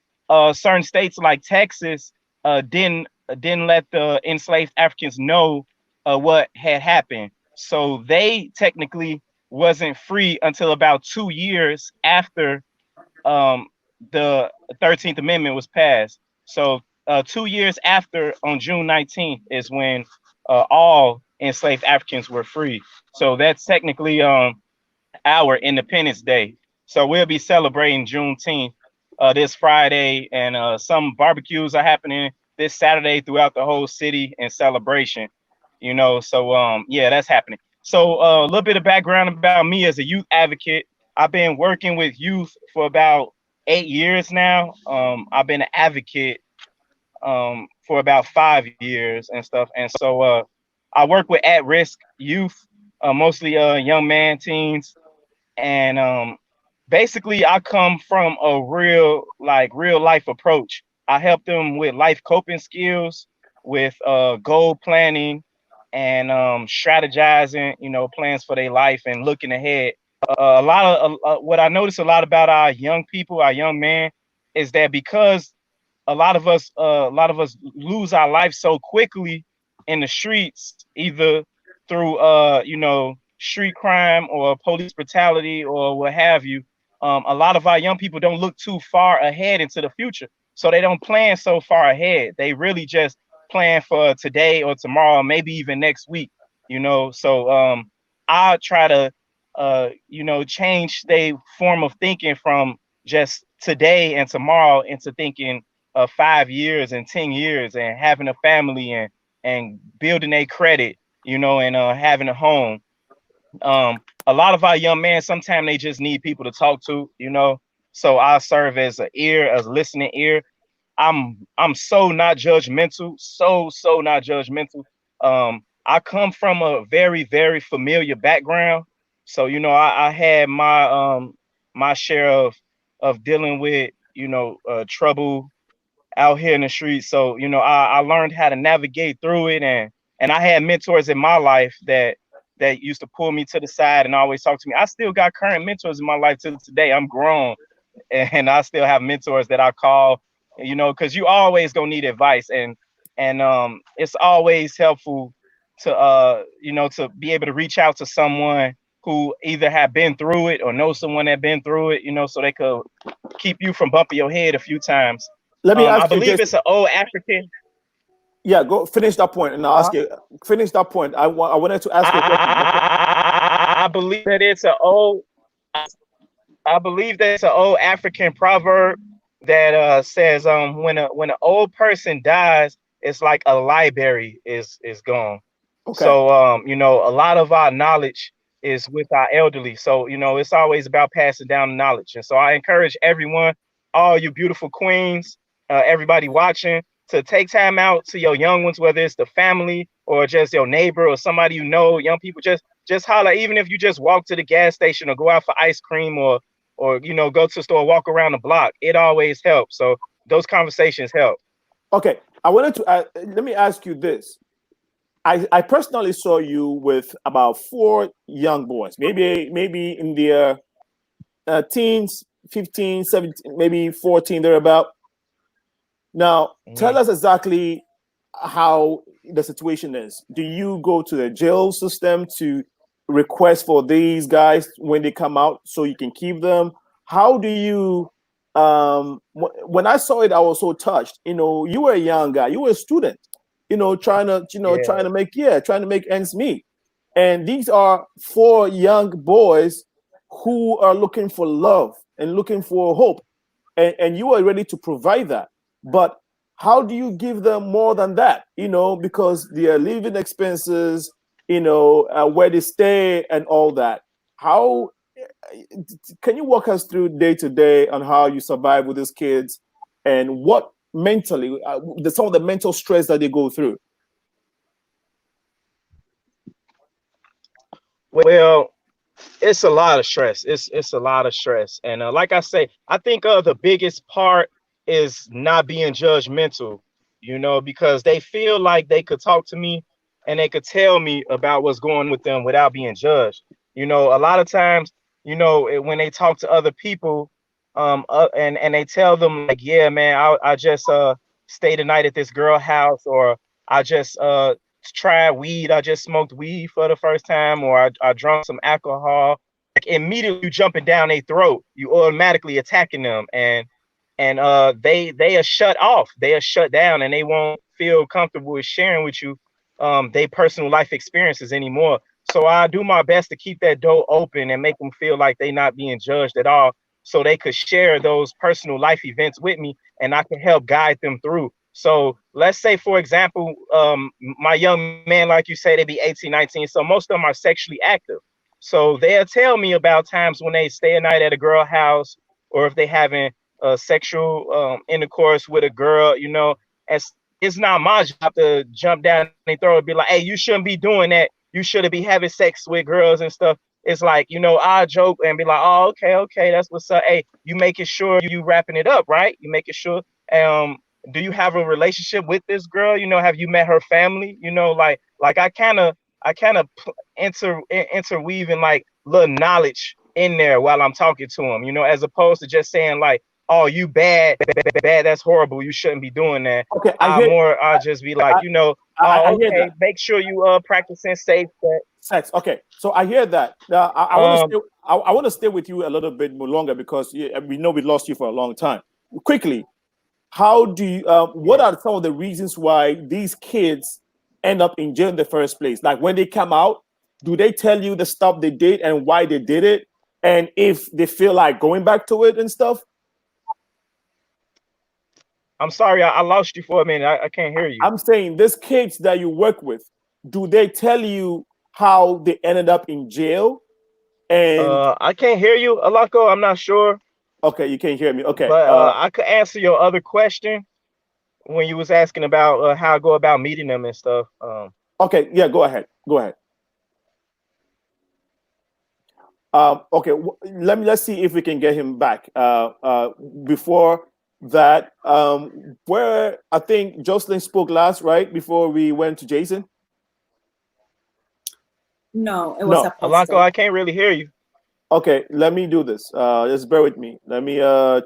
S6: certain states like Texas didn't let the enslaved Africans know what had happened. So they technically wasn't free until about 2 years after the 13th Amendment was passed. So 2 years after, on June 19th, is when all enslaved Africans were free. So that's technically our Independence Day. So we'll be celebrating Juneteenth this Friday, and some barbecues are happening this Saturday throughout the whole city in celebration. So yeah, that's happening. So a little bit of background about me as a youth advocate. I've been working with youth for about 8 years now. I've been an advocate for about 5 years and stuff. And so I work with at-risk youth, mostly young man teens. And basically I come from a real life approach. I help them with life coping skills, with goal planning and strategizing, plans for their life and looking ahead. A lot of what I notice a lot about our young people, our young men, is that because a lot of us lose our life so quickly in the streets, either through street crime or police brutality or what have you. A lot of our young people don't look too far ahead into the future, so they don't plan so far ahead. They really just plan for today or tomorrow, maybe even next week. So I try to change their form of thinking from just today and tomorrow into thinking 5 years and 10 years and having a family and building a credit, and having a home. A lot of our young men, sometimes they just need people to talk to, So I serve as a listening ear. I'm so not judgmental, so not judgmental. I come from a very, very familiar background. So, I had my share of dealing with, trouble out here in the streets. So, I learned how to navigate through it, and I had mentors in my life that used to pull me to the side and always talk to me. I still got current mentors in my life till today. I'm grown and I still have mentors that I call, because you always gonna need advice, and it's always helpful to be able to reach out to someone who either have been through it or know someone that been through it, so they could keep you from bumping your head a few times.
S1: Let me
S6: I
S1: ask you
S6: believe
S1: this.
S6: it's an old African.
S1: Yeah, go finish that point, and I'll ask you. Finish that point. I wanted to ask you a question.
S6: I believe that it's an old. I believe that's an old African proverb that says when an old person dies, it's like a library is gone.
S1: Okay.
S6: So a lot of our knowledge is with our elderly. So it's always about passing down the knowledge. And so I encourage everyone, all you beautiful queens, everybody watching, to take time out to your young ones, whether it's the family or just your neighbor or somebody young people, just holler. Even if you just walk to the gas station or go out for ice cream or go to the store, walk around the block, it always helps. So those conversations help.
S1: Okay, I wanted to let me ask you this. I personally saw you with about 4 young boys, maybe in their teens, 15, 17, maybe 14, they're about. Now, tell us exactly how the situation is. Do you go to the jail system to request for these guys when they come out so you can keep them? How do you when I saw it, I was so touched. You were a young guy, you were a student, trying to make ends meet. And these are 4 young boys who are looking for love and looking for hope. And you are ready to provide that. But how do you give them more than that? Because their living expenses, where they stay and all that. How can you walk us through day to day on how you survive with these kids and what mentally, some of the mental stress that they go through?
S6: Well, it's a lot of stress. It's a lot of stress. And like I say, I think the biggest part is not being judgmental, because they feel like they could talk to me and they could tell me about what's going with them without being judged. A lot of times, when they talk to other people, and they tell them like, yeah, man, I just stayed the night at this girl house, or I just tried weed. I just smoked weed for the first time, or I drank some alcohol. Like immediately you jumping down their throat, you automatically attacking them, and they are shut off, they are shut down, and they won't feel comfortable with sharing with you their personal life experiences anymore. So I do my best to keep that door open and make them feel like they're not being judged at all, so they could share those personal life events with me, and I can help guide them through. So let's say, for example, my young man, like you say, they be 18, 19. So most of them are sexually active. So they'll tell me about times when they stay a night at a girl house, or if they having sexual intercourse with a girl, as it's not my job to jump down and throw and be like, hey, you shouldn't be doing that. You shouldn't be having sex with girls and stuff. It's like, I joke and be like, oh, okay, that's what's up. Hey, you making sure you wrapping it up, right? You making sure, do you have a relationship with this girl? Have you met her family? Like I kind of interweaving like little knowledge in there while I'm talking to them, as opposed to just saying like, oh, you bad, that's horrible, you shouldn't be doing that.
S1: Okay,
S6: I'll just be like, okay, make sure you practicing safe
S1: sex. Okay, so I hear that. I want to stay with you a little bit more longer because we know we lost you for a long time. Quickly, how do you? What are some of the reasons why these kids end up in jail in the first place? Like when they come out, do they tell you the stuff they did and why they did it, and if they feel like going back to it and stuff?
S6: I'm sorry, I lost you for a minute. I can't hear you.
S1: I'm saying these kids that you work with, do they tell you how they ended up in jail? And
S6: I can't hear you, Alako. I'm not sure.
S1: Okay, you can't hear me. Okay,
S6: but I could answer your other question when you was asking about how I go about meeting them and stuff.
S1: Okay, yeah, go ahead. Okay, let's see if we can get him back. Before that, where I think Joselyn spoke last, right? Before we went to Jason.
S4: No, it was
S6: Alako, I can't really hear you.
S1: Okay, let me do this. Just bear with me. Let me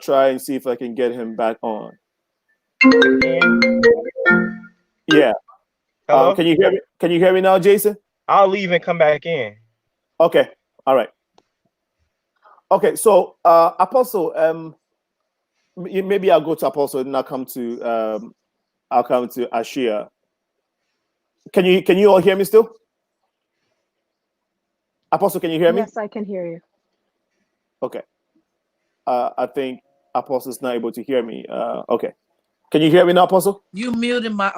S1: try and see if I can get him back on. Yeah.
S6: Hello?
S1: Can you hear me? Can you hear me now, Jason?
S6: I'll leave and come back in.
S1: Okay. All right. Okay. So, Apostle, maybe I'll go to Apostle and I'll come to Arshia. Can you all hear me still? Apostle, can you hear me?
S5: Yes, I can hear you.
S1: Okay. I think Apostle is not able to hear me. Okay. Can you hear me now, Apostle?
S3: You muted my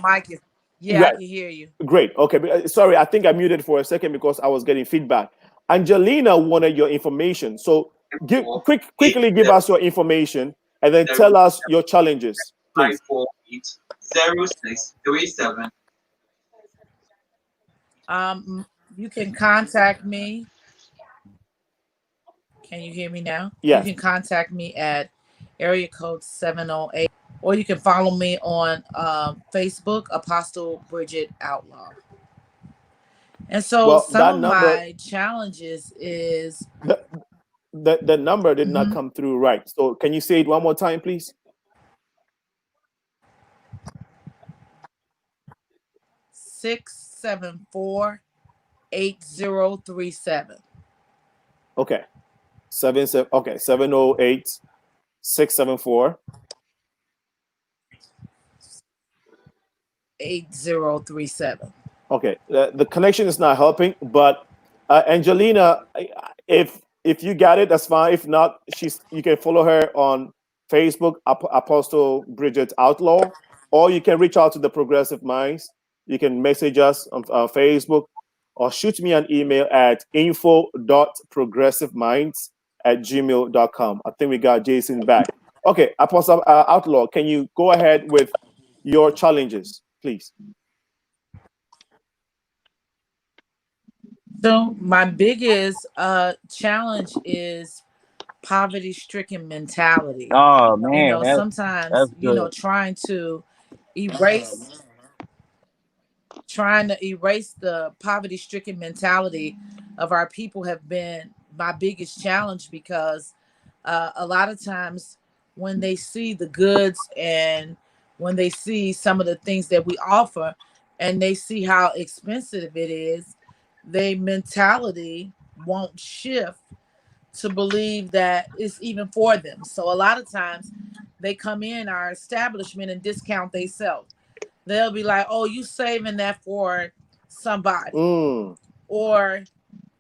S3: mic is
S1: Yeah.
S3: I can hear you.
S1: Great. Okay. Sorry, I think I muted for a second because I was getting feedback. Angelina wanted your information. So quickly give us your information and then tell us your challenges, please.
S7: 548-0637.
S3: You can contact me. Can you hear me now?
S1: Yes.
S3: You can contact me at area code 708, or you can follow me on Facebook, Apostle Bridget Outlaw. And so some of my challenges is
S1: the number did not come through right. So can you say it one more time, please?
S3: 674-8037.
S1: Okay. 708 674
S3: 8037.
S1: Okay, the connection is not helping, but Angelina, if you got it, that's fine. If not, you can follow her on Facebook, Apostle Bridget Outlaw, or you can reach out to the Progressive Minds. You can message us on Facebook or shoot me an email at info.progressiveminds@gmail.com. I think we got Jason back. Okay, Apostle Outlaw, can you go ahead with your challenges, please?
S3: So my biggest challenge is poverty-stricken mentality.
S6: Oh man,
S3: Sometimes
S6: that's good.
S3: trying to erase the poverty-stricken mentality of our people have been my biggest challenge, because a lot of times when they see the goods and when they see some of the things that we offer and they see how expensive it is, their mentality won't shift to believe that it's even for them. So a lot of times they come in our establishment and discount themselves. They'll be like, oh, you saving that for somebody. Or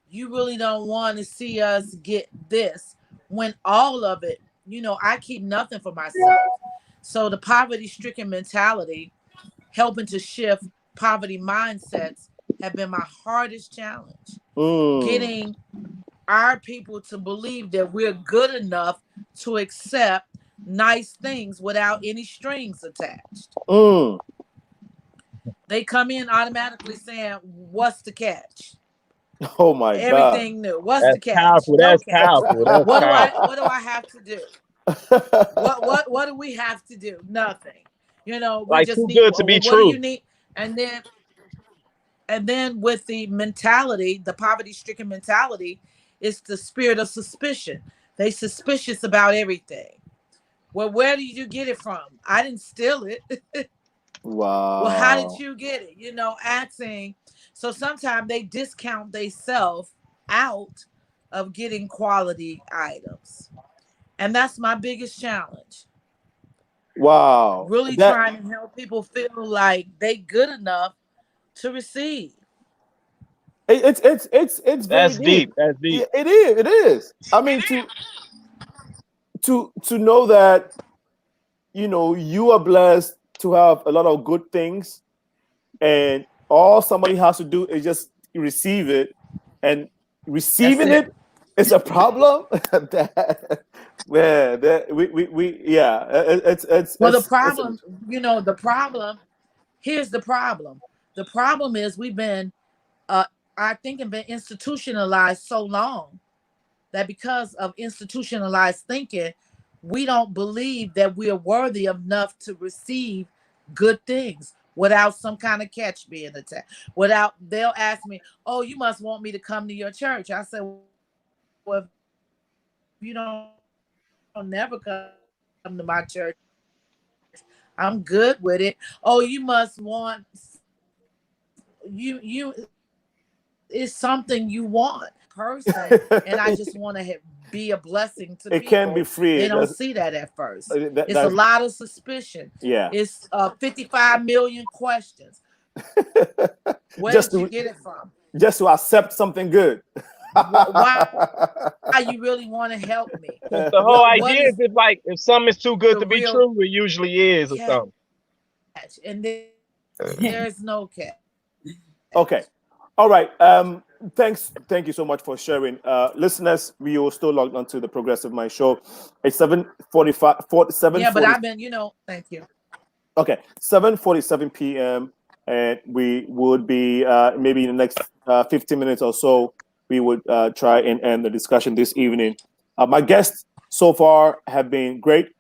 S3: you really don't want to see us get this, when all of it, I keep nothing for myself. So the poverty-stricken mentality, helping to shift poverty mindsets, have been my hardest challenge. Getting our people to believe that we're good enough to accept nice things without any strings attached. They come in automatically saying, what's the catch?
S1: Oh my God.
S3: Everything new. What's the catch?
S6: Powerful.
S3: No
S6: That's
S3: catch.
S6: powerful. That's
S3: What
S6: powerful.
S3: do I have to do? What do we have to do? Nothing. We
S6: Like
S3: just
S6: too
S3: need,
S6: good to be
S3: what
S6: true.
S3: do you need? And then with the mentality, the poverty-stricken mentality, it's the spirit of suspicion. They suspicious about everything. Well, where did you get it from? I didn't steal it.
S1: Wow.
S3: Well, how did you get it? Asking. So sometimes they discount themselves out of getting quality items. And that's my biggest challenge.
S1: Wow.
S3: Really trying to help people feel like they good enough to receive.
S1: It's very deep.
S6: That's deep.
S1: It is. I mean, to know that you are blessed to have a lot of good things, and all somebody has to do is just receive it, and receiving it is a problem. It's
S3: well, the problem, here's the problem. The problem is we've been I think have been institutionalized so long that because of institutionalized thinking, we don't believe that we are worthy enough to receive good things without some kind of catch being attached. They'll ask me, oh, you must want me to come to your church. I said, well, if you don't never come to my church, I'm good with it. Oh, you must want you it's something you want, person, and I just want to be a blessing to people.
S1: It can be free.
S3: They don't see that at first. It's a lot of suspicion.
S1: Yeah.
S3: It's 55 million questions. Where
S1: just
S3: did you
S1: to
S3: get it from?
S1: just to accept something good.
S3: Why you really want to help me?
S6: The whole
S3: What
S6: idea
S3: is
S6: is if like if something is too good
S3: the
S6: to be
S3: real
S6: true, it usually is or
S3: catch?
S6: something.
S3: And there's no catch.
S1: Okay. All right. Thank you so much for sharing. Listeners, we are still logged onto the Progressive Mind Show. It's 7:47.
S3: Yeah, but I've been, thank you.
S1: Okay, 7:47 p.m. and we would be maybe in the next 15 minutes or so, we would try and end the discussion this evening. My guests so far have been great.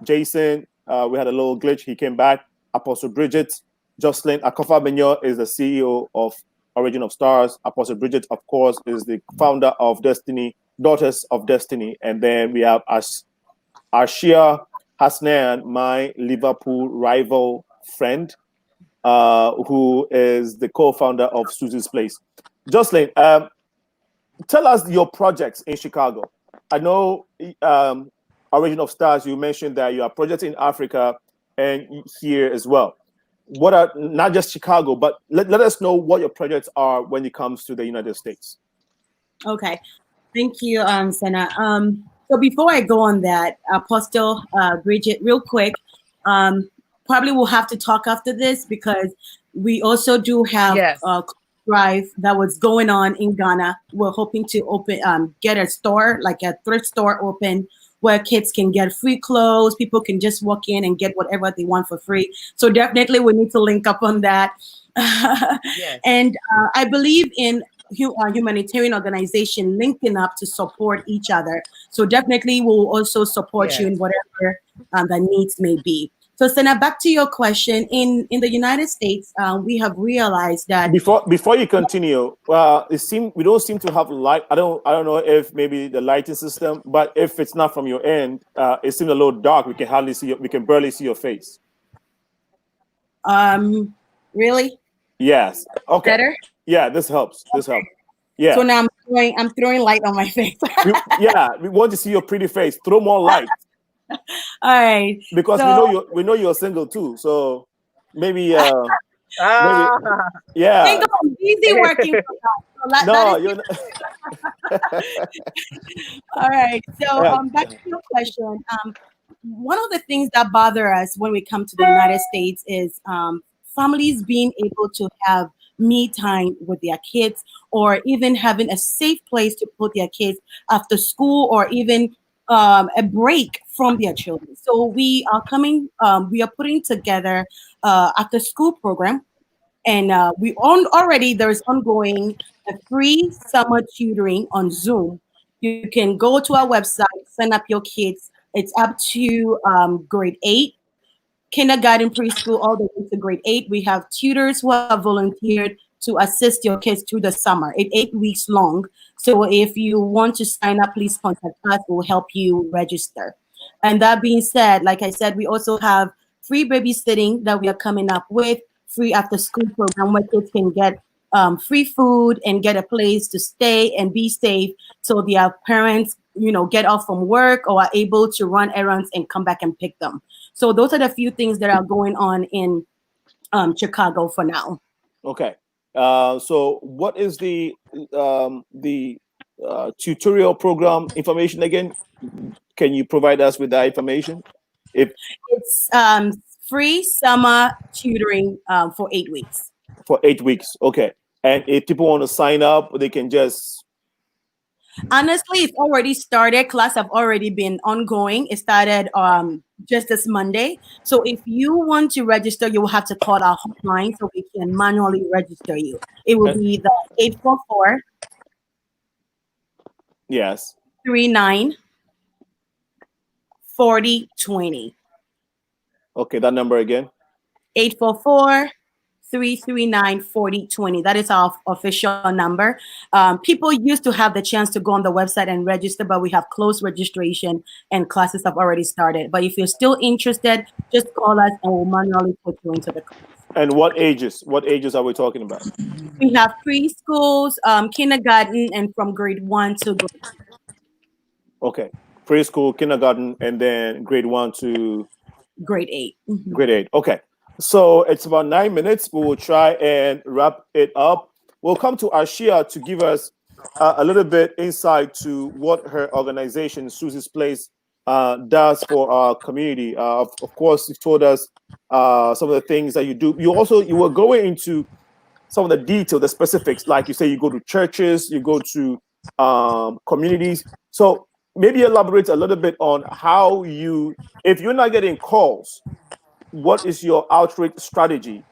S1: Jason, we had a little glitch. He came back. Apostle Bridget, Joselyn Akofa Amenyo is the CEO of ORgeon of Stars. Apostle Bridget, of course, is the founder of Destiny, Daughters of Destiny. And then we have Arshia Hasnain, my Liverpool rival friend, who is the co-founder of Susy's Place. Joselyn, tell us your projects in Chicago. I know ORgeon of Stars, you mentioned that you have projects in Africa and here as well. What are not just Chicago, but let us know what your projects are when it comes to the United States.
S4: Okay. Thank you, Senna. So before I go on that, Apostle Bridget, real quick, probably we'll have to talk after this because we also do have a drive that was going on in Ghana. We're hoping to open, get a store, like a thrift store open where kids can get free clothes. People can just walk in and get whatever they want for free. So definitely we need to link up on that.
S3: Yes.
S4: And I believe in humanitarian organization linking up to support each other. So definitely we'll also support you in whatever the needs may be. So Senna, back to your question. In the United States, we have realized that
S1: before you continue, we don't seem to have light. I don't know if maybe the lighting system, but if it's not from your end, it seems a little dark. We can barely see your face.
S4: Really?
S1: Yes. Okay.
S4: Better?
S1: Yeah, this helps. This helps. Yeah.
S4: So now I'm throwing light on my face.
S1: we want to see your pretty face. Throw more light.
S4: All right.
S1: Because we know you're single too. So maybe maybe yeah.
S4: Single, easy working for that.
S1: No, you're not.
S4: All right. So back to your question. One of the things that bother us when we come to the United States is families being able to have me time with their kids, or even having a safe place to put their kids after school, or even a break from their children. So we are putting together after school program, and there's ongoing a free summer tutoring on Zoom. You can go to our website, sign up your kids. It's up to grade 8, kindergarten, preschool, all the way to grade 8. We have tutors who have volunteered to assist your kids through the summer. It's 8 weeks long. So if you want to sign up, please contact us. We'll help you register. And that being said, like I said, we also have free babysitting that we are coming up with, free after school program where kids can get free food and get a place to stay and be safe, so their parents, get off from work or are able to run errands and come back and pick them. So those are the few things that are going on in Chicago for now.
S1: Okay. So what is the tutorial program information again? Can you provide us with that information?
S4: It's free summer tutoring for 8 weeks.
S1: For 8 weeks. Okay. And if people want to sign up, they can just...
S4: Honestly, it's already started. Class have already been ongoing. It started just this Monday. So if you want to register, you will have to call our hotline so we can manually register you. It will be the 844.
S1: Yes.
S4: 39 4020.
S1: Okay, that number again.
S4: 844-339-4020. That is our official number. People used to have the chance to go on the website and register, but we have closed registration and classes have already started. But if you're still interested, just call us and we'll manually put you into the class.
S1: And what ages? What ages are we talking about?
S4: We have preschools, kindergarten, and from grade 1 to grade 8.
S1: Okay. Preschool, kindergarten, and then grade 1 to
S4: grade 8.
S1: Mm-hmm. Grade 8. Okay. So it's about 9 minutes. We will try and wrap it up. We'll come to Arshia to give us a little bit insight to what her organization, Susie's Place, does for our community. Of course, you told us some of the things that you do. You were going into some of the detail, the specifics, like you say, you go to churches, you go to communities. So maybe elaborate a little bit on how you, if you're not getting calls, what is your outreach strategy,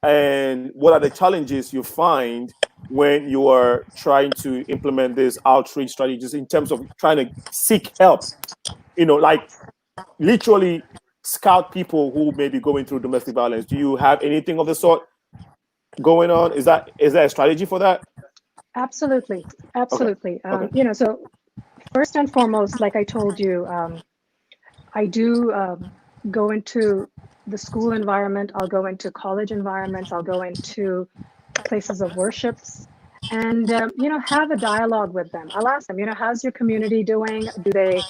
S1: and what are the challenges you find when you are trying to implement these outreach strategies in terms of trying to seek help, like literally scout people who may be going through domestic violence? Do you have anything of the sort going on? Is there a strategy for that?
S5: Absolutely,
S1: Okay.
S5: absolutely.
S1: Okay.
S5: So first and foremost, like I told you, I do go into the school environment. I'll go into college environments. I'll go into places of worships, and have a dialogue with them. I'll ask them, how's your community doing? Do they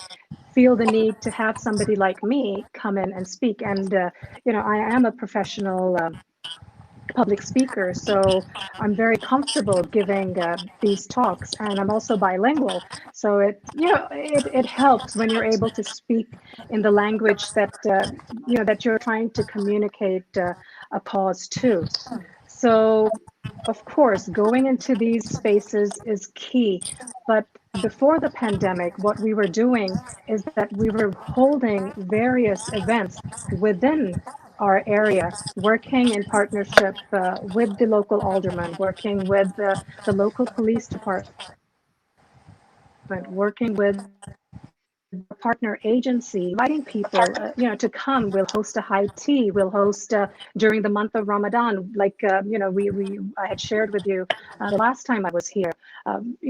S5: feel the need to have somebody like me come in and speak? And I am a professional public speaker, so I'm very comfortable giving these talks, and I'm also bilingual. So it helps when you're able to speak in the language that you're trying to communicate a cause to. So, of course, going into these spaces is key. But before the pandemic, what we were doing is that we were holding various events within our area, working in partnership with the local alderman, working with the local police department, working with partner agency, inviting people, to come. We'll host a high tea. We'll host during the month of Ramadan, like we I had shared with you the last time I was here.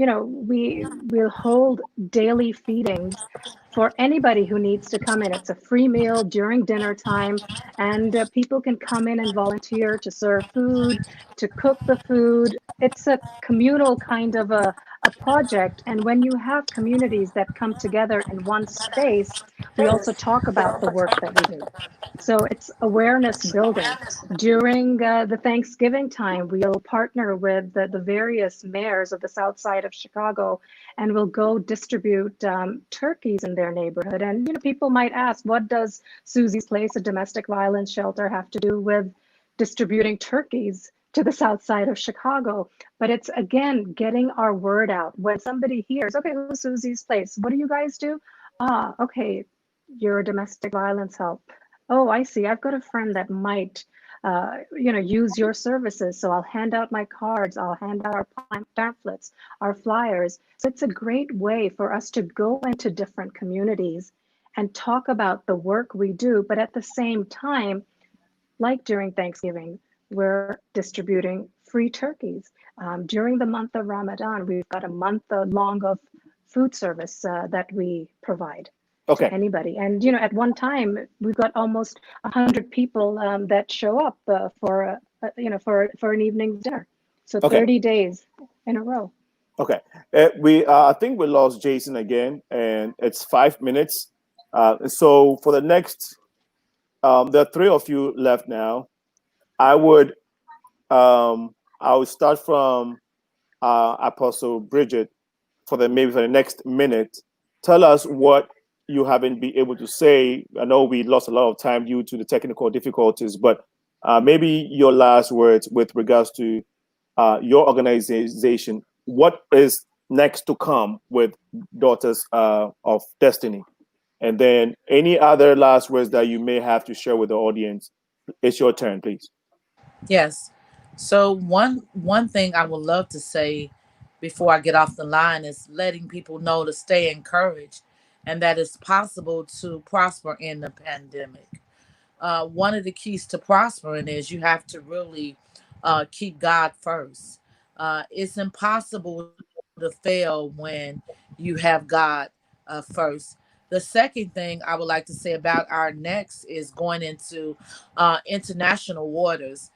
S5: We will hold daily feedings for anybody who needs to come in. It's a free meal during dinner time, and people can come in and volunteer to serve food, to cook the food. It's a communal kind of a project. And when you have communities that come together in one space, we also talk about the work that we do. So it's awareness building. During the Thanksgiving time, we'll partner with the various mayors of the south side of Chicago, and we'll go distribute turkeys in their neighborhood. And people might ask, what does Susie's Place, a domestic violence shelter, have to do with distributing turkeys to the south side of Chicago? But it's again getting our word out. When somebody hears, okay, who's Susie's Place? What do you guys do? Ah, okay, you're a domestic violence help. Oh, I see. I've got a friend that might, use your services. So I'll hand out my cards. I'll hand out our pamphlets, our flyers. So it's a great way for us to go into different communities and talk about the work we do, but at the same time, like during Thanksgiving, we're distributing free turkeys. During the month of Ramadan, we've got a month long of food service that we provide to
S1: Okay.
S5: anybody. And at one time, we've got almost 100 people that show up for an evening dinner. So
S1: Okay.
S5: 30 days in a row.
S1: Okay. We I think we lost Jason again, and it's 5 minutes. So for the next, there are three of you left now. I would I would start from Apostle Bridget for the next minute. Tell us what you haven't been able to say. I know we lost a lot of time due to the technical difficulties, but maybe your last words with regards to your organization. What is next to come with Daughters of Destiny? And then any other last words that you may have to share with the audience. It's your turn, please.
S3: Yes. So one thing I would love to say before I get off the line is letting people know to stay encouraged and that it's possible to prosper in the pandemic. One of the keys to prospering is you have to really keep God first. It's impossible to fail when you have God first. The second thing I would like to say about our next is going into international waters.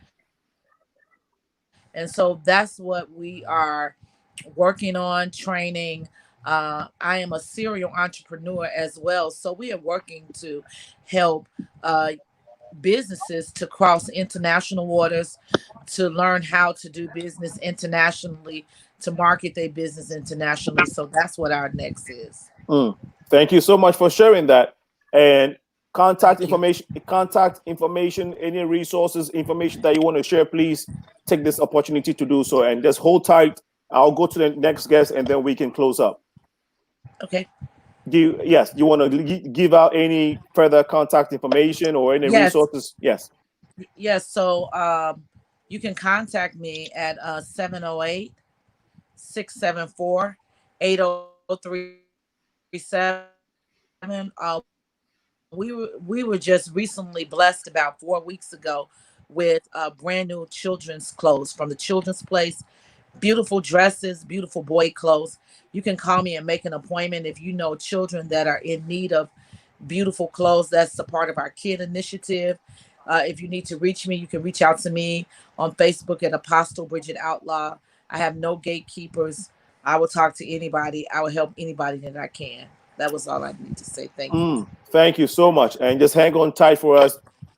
S3: And so that's what we are working on, training. I am a serial entrepreneur as well. So we are working to help businesses to cross international waters, to learn how to do business internationally, to market their business internationally. So that's what our next is.
S1: Thank you so much for sharing that. And
S3: Thank you.
S1: contact information, any resources, information that you want to share, please take this opportunity to do so. And just hold tight. I'll go to the next guest and then we can close up.
S3: Okay.
S1: Yes, you want to give out any further contact information or any
S3: Yes.
S1: resources? Yes.
S3: Yes. So you can contact me at 708 674 we were just recently blessed about 4 weeks ago with brand new children's clothes from the children's place. Beautiful dresses, beautiful boy clothes. You can call me and make an appointment if you know children that are in need of beautiful clothes. That's a part of our kid initiative. If you need to reach me, you can reach out to me on Facebook at Apostle Bridget Outlaw. I have no gatekeepers. I will talk to anybody. I will help anybody that I can. That was all I need to say. Thank you.
S1: Thank you so much. And just hang on tight for us.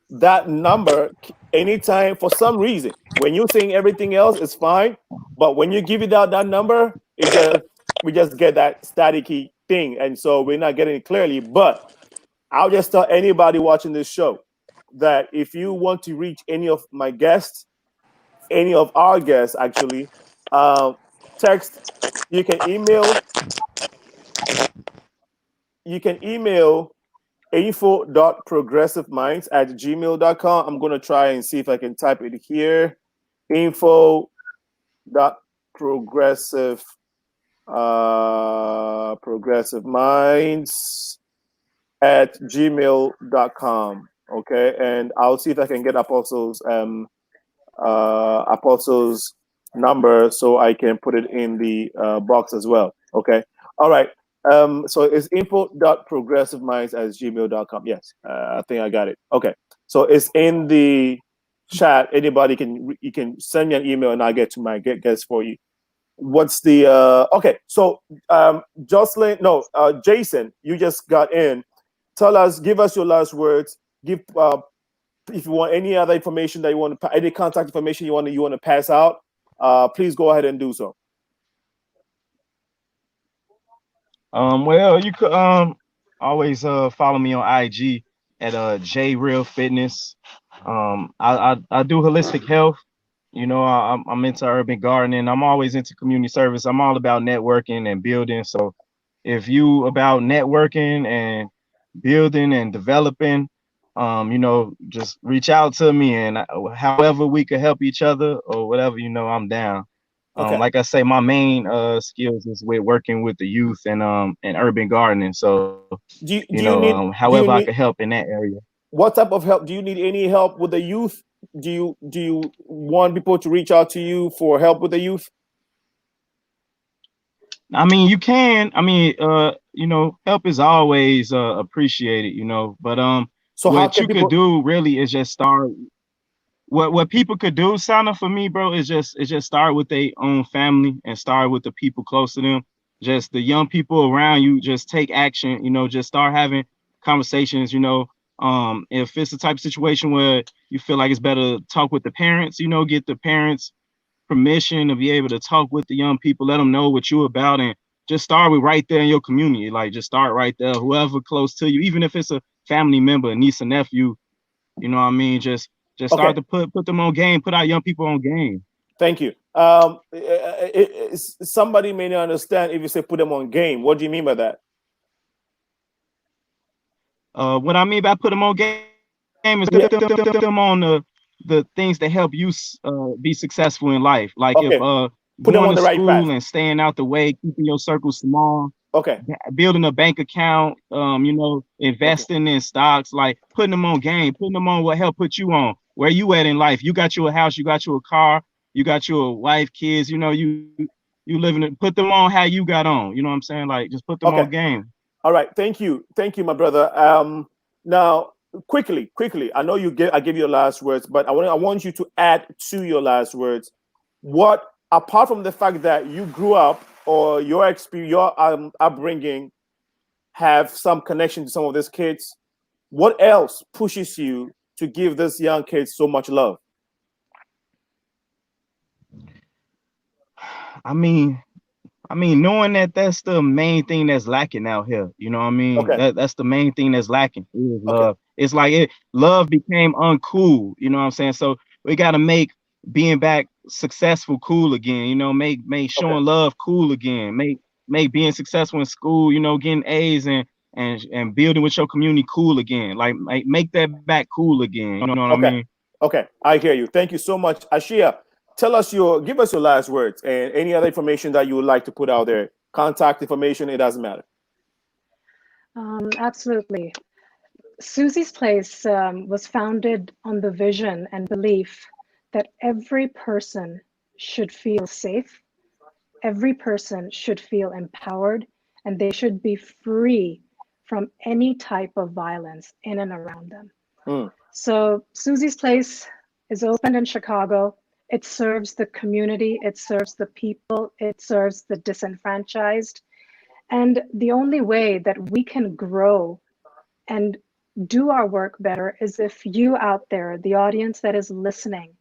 S1: That number, anytime, for some reason, when you're saying everything else, it's fine. But when you give it out that number, we just get that staticky thing. And so we're not getting it clearly. But I'll just tell anybody watching this show that if you want to reach any of my guests, any of our guests, actually, text, you can email, info.progressiveminds@gmail.com. I'm going to try and see if I can type it here. Info.progressive progressiveminds@gmail.com. Okay, and I'll see if I can get Apostle's number so I can put it in the box as well. Okay, all right. So it's info.progressiveminds@gmail.com. Yes, I think I got it. Okay, so it's in the chat. Anybody you can send me an email and I'll get to my guest for you. What's the okay? So Joselyn, no, Jason, you just got in. Give us your last words. Give if you want any other information that you want to, any contact information you want to pass out. Please go ahead and do so.
S7: Well, you could always follow me on IG at JReal Fitness. I do holistic health. You know, I'm into urban gardening. I'm always into community service. I'm all about networking and building. So if you about networking and building and developing, you know, just reach out to me, and however we could help each other or whatever, you know, I'm down.
S1: Okay.
S7: Like I say, my main skills is with working with the youth and urban gardening. So however I could help in that area.
S1: What type of help do you need? Any help with the youth? Do you want people to reach out to you for help with the youth?
S7: I mean, you can. I mean, you know, help is always appreciated. You know, but
S1: so
S7: what you could do really is just start. What people could do, Sana, for me, bro, is just start with their own family and start with the people close to them. Just the young people around you, just take action, you know, just start having conversations, you know. If it's the type of situation where you feel like it's better to talk with the parents, you know, get the parents' permission to be able to talk with the young people, let them know what you're about, and just start with right there in your community. Like, just start right there, whoever close to you, even if it's a family member, a niece, a nephew, you know what I mean? Just start to put them on game, put our young people on game.
S1: Thank you. Somebody may not understand if you say put them on game. What do you mean by that?
S7: What I mean by put them on game is put them on the things that help you be successful in life. Like if
S1: put them on the right
S7: school
S1: path
S7: and staying out the way, keeping your circle small.
S1: Okay.
S7: Building a bank account, you know, investing in stocks, like putting them on game, putting them on what help put you on. Where you at in life? You got you a house, you got you a car, you got you a wife, kids, you know, you living it, put them on how you got on. You know what I'm saying? Like, just put them on game.
S1: All right. Thank you, my brother. Now quickly, I know I gave you your last words, but I want you to add to your last words. What, apart from the fact that you grew up or your experience, your upbringing have some connection to some of these kids, what else pushes you to give these young kids so much love?
S7: I mean, knowing that that's the main thing that's lacking out here. You know what I mean?
S1: Okay.
S7: That's the main thing that's lacking is
S1: Okay.
S7: love. It's like love became uncool. You know what I'm saying? So we got to make being back successful cool again. You know, make showing love cool again. Make being successful in school. You know, getting A's and building with your community cool again. Like make that back cool again. You know what I mean?
S1: Okay, I hear you. Thank you so much, Arshia. Give us your last words and any other information that you would like to put out there. Contact information, it doesn't matter.
S5: Absolutely. Susy's Place was founded on the vision and belief that every person should feel safe, every person should feel empowered, and they should be free from any type of violence in and around them. So Susy's Place is opened in Chicago. It serves the community, it serves the people, it serves the disenfranchised. And the only way that we can grow and do our work better is if you out there, the audience that is listening,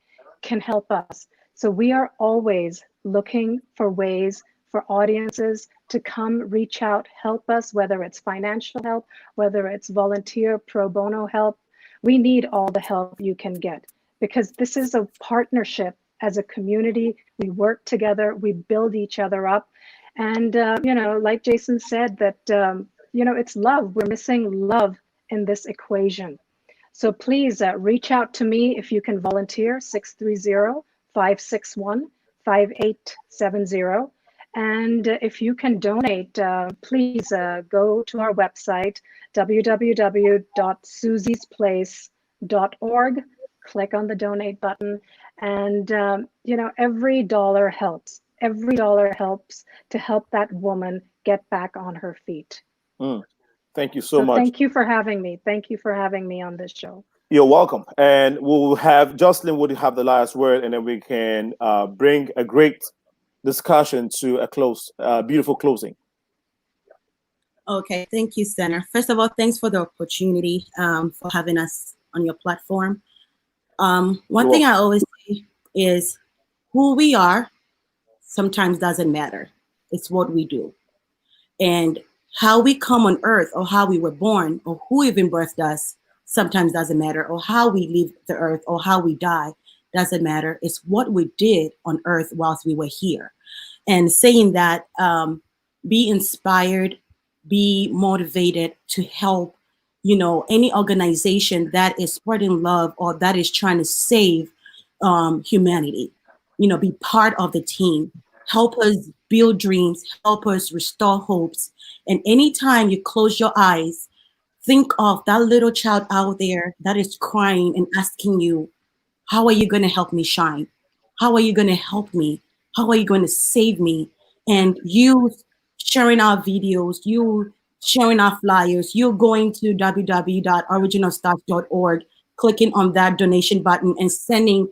S5: can help us. So we are always looking for ways for audiences to come reach out, help us, whether it's financial help, whether it's volunteer pro bono help. We need all the help you can get because this is a partnership as a community. We work together, we build each other up. And, like Jason said, that, it's love. We're missing love in this equation. So please reach out to me if you can volunteer, 630-561-5870. And if you can donate, please go to our website, www.susysplace.org, click on the donate button. And, every dollar helps. Every dollar helps to help that woman get back on her feet.
S1: Thank you so much.
S5: Thank you for having me. Thank you for having me on this show.
S1: You're welcome. And we'll have Joselyn would have the last word, and then we can bring a great discussion to a beautiful closing.
S4: Okay, thank you, Senator. First of all, thanks for the opportunity for having us on your platform. One thing I always say is who we are sometimes doesn't matter. It's what we do. And how we come on earth or how we were born or who even birthed us sometimes doesn't matter, or how we leave the earth or how we die doesn't matter. It's what we did on earth whilst we were here. And saying that, be inspired, be motivated to help, any organization that is spreading love or that is trying to save humanity, be part of the team. Help us build dreams, help us restore hopes. And anytime you close your eyes, think of that little child out there that is crying and asking you, how are you going to help me shine? How are you going to help me? How are you going to save me? And you sharing our videos, you sharing our flyers, you're going to www.originalstars.org, clicking on that donation button and sending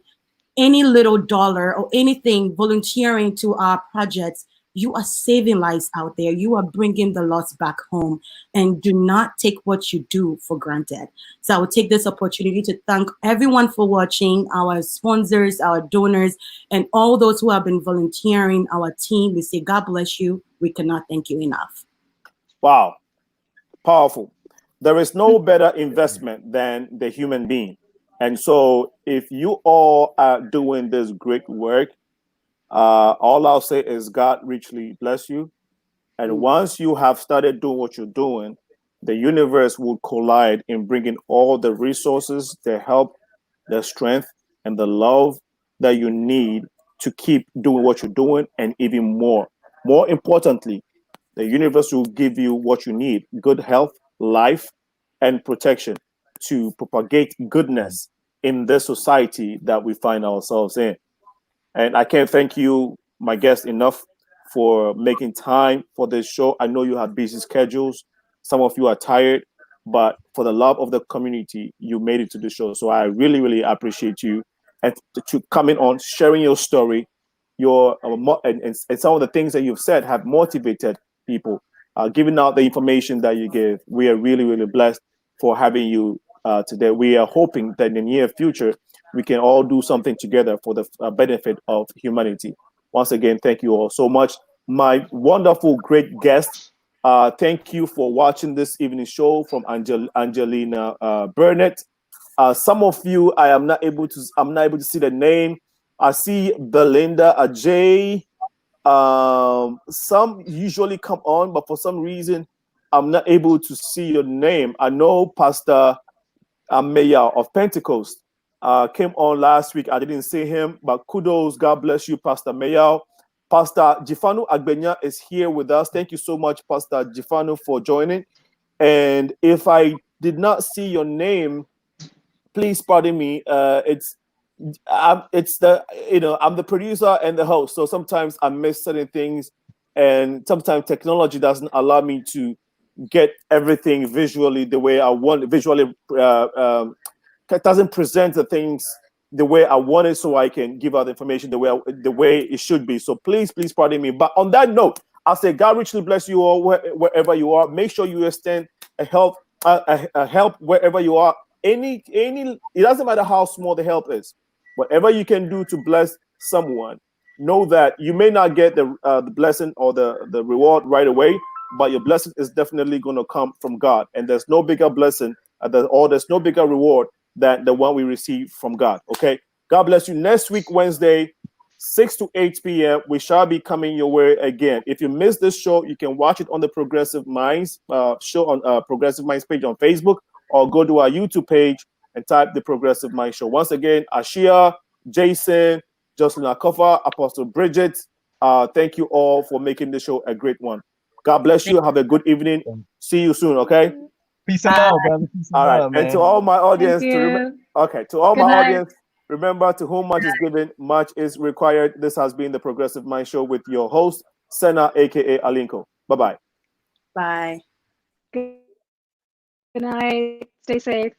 S4: any little dollar or anything, volunteering to our projects. You are saving lives out there. You are bringing the lost back home, and do not take what you do for granted. So I will take this opportunity to thank everyone for watching, our sponsors, our donors, and all those who have been volunteering, our team. We say, God bless you. We cannot thank you enough.
S1: Wow. Powerful. There is no better investment than the human being. And so if you all are doing this great work, all I'll say is God richly bless you. And once you have started doing what you're doing, the universe will collide in bringing all the resources, the help, the strength, and the love that you need to keep doing what you're doing, and even more. More importantly, the universe will give you what you need: good health, life, and protection to propagate goodness in the society that we find ourselves in. And I can't thank you, my guest, enough for making time for this show. I know you have busy schedules. Some of you are tired, but for the love of the community, you made it to the show. So I really, really appreciate you and to coming on, sharing your story, and some of the things that you've said have motivated people. Giving out the information that you give. We are really, really blessed for having you today. We are hoping that in the near future, we can all do something together for the benefit of humanity. Once again, thank you all so much. My wonderful, great guest, thank you for watching this evening show from Angelina Burnett. Some of you, I'm not able to see the name. I see Belinda Ajay. Some usually come on, but for some reason, I'm not able to see your name. I know Pastor Mayor of Pentecost came on last week. I didn't see him, but kudos. God bless you, Pastor Mayor. Pastor Jifanu Agbenya is here with us. Thank you so much, Pastor Jifanu, for joining. And if I did not see your name, please pardon me. It's the I'm the producer and the host, so sometimes I miss certain things, and sometimes technology doesn't allow me to get everything visually the way I want. Visually, doesn't present the things the way I want it, so I can give out the information the way it should be. So please pardon me. But on that note, I'll say God richly bless you all wherever you are. Make sure you extend a help wherever you are. Any it doesn't matter how small the help is. Whatever you can do to bless someone, know that you may not get the blessing or the reward right away, but your blessing is definitely going to come from God. And there's no bigger blessing there's no bigger reward than the one we receive from God. Okay. God bless you. Next week, Wednesday, 6 to 8 p.m., we shall be coming your way again. If you missed this show, you can watch it on the Progressive Minds show on Progressive Minds page on Facebook, or go to our YouTube page and type the Progressive Mind Show. Once again, Arshia, Jason, Joselyn Akofa, Apostle Bridget, thank you all for making the show a great one. God bless you. Have a good evening. See you soon, okay?
S7: Peace and love, brother. Peace and
S1: all right.
S7: love, man.
S1: And to all my audience,
S5: Thank you.
S1: to all
S5: Good
S1: my
S5: night.
S1: audience, remember, to whom much is given, much is required. This has been the Progressive Mind Show with your host, Senna, aka Alinko. Bye-bye.
S4: Bye.
S5: Good night. Stay safe.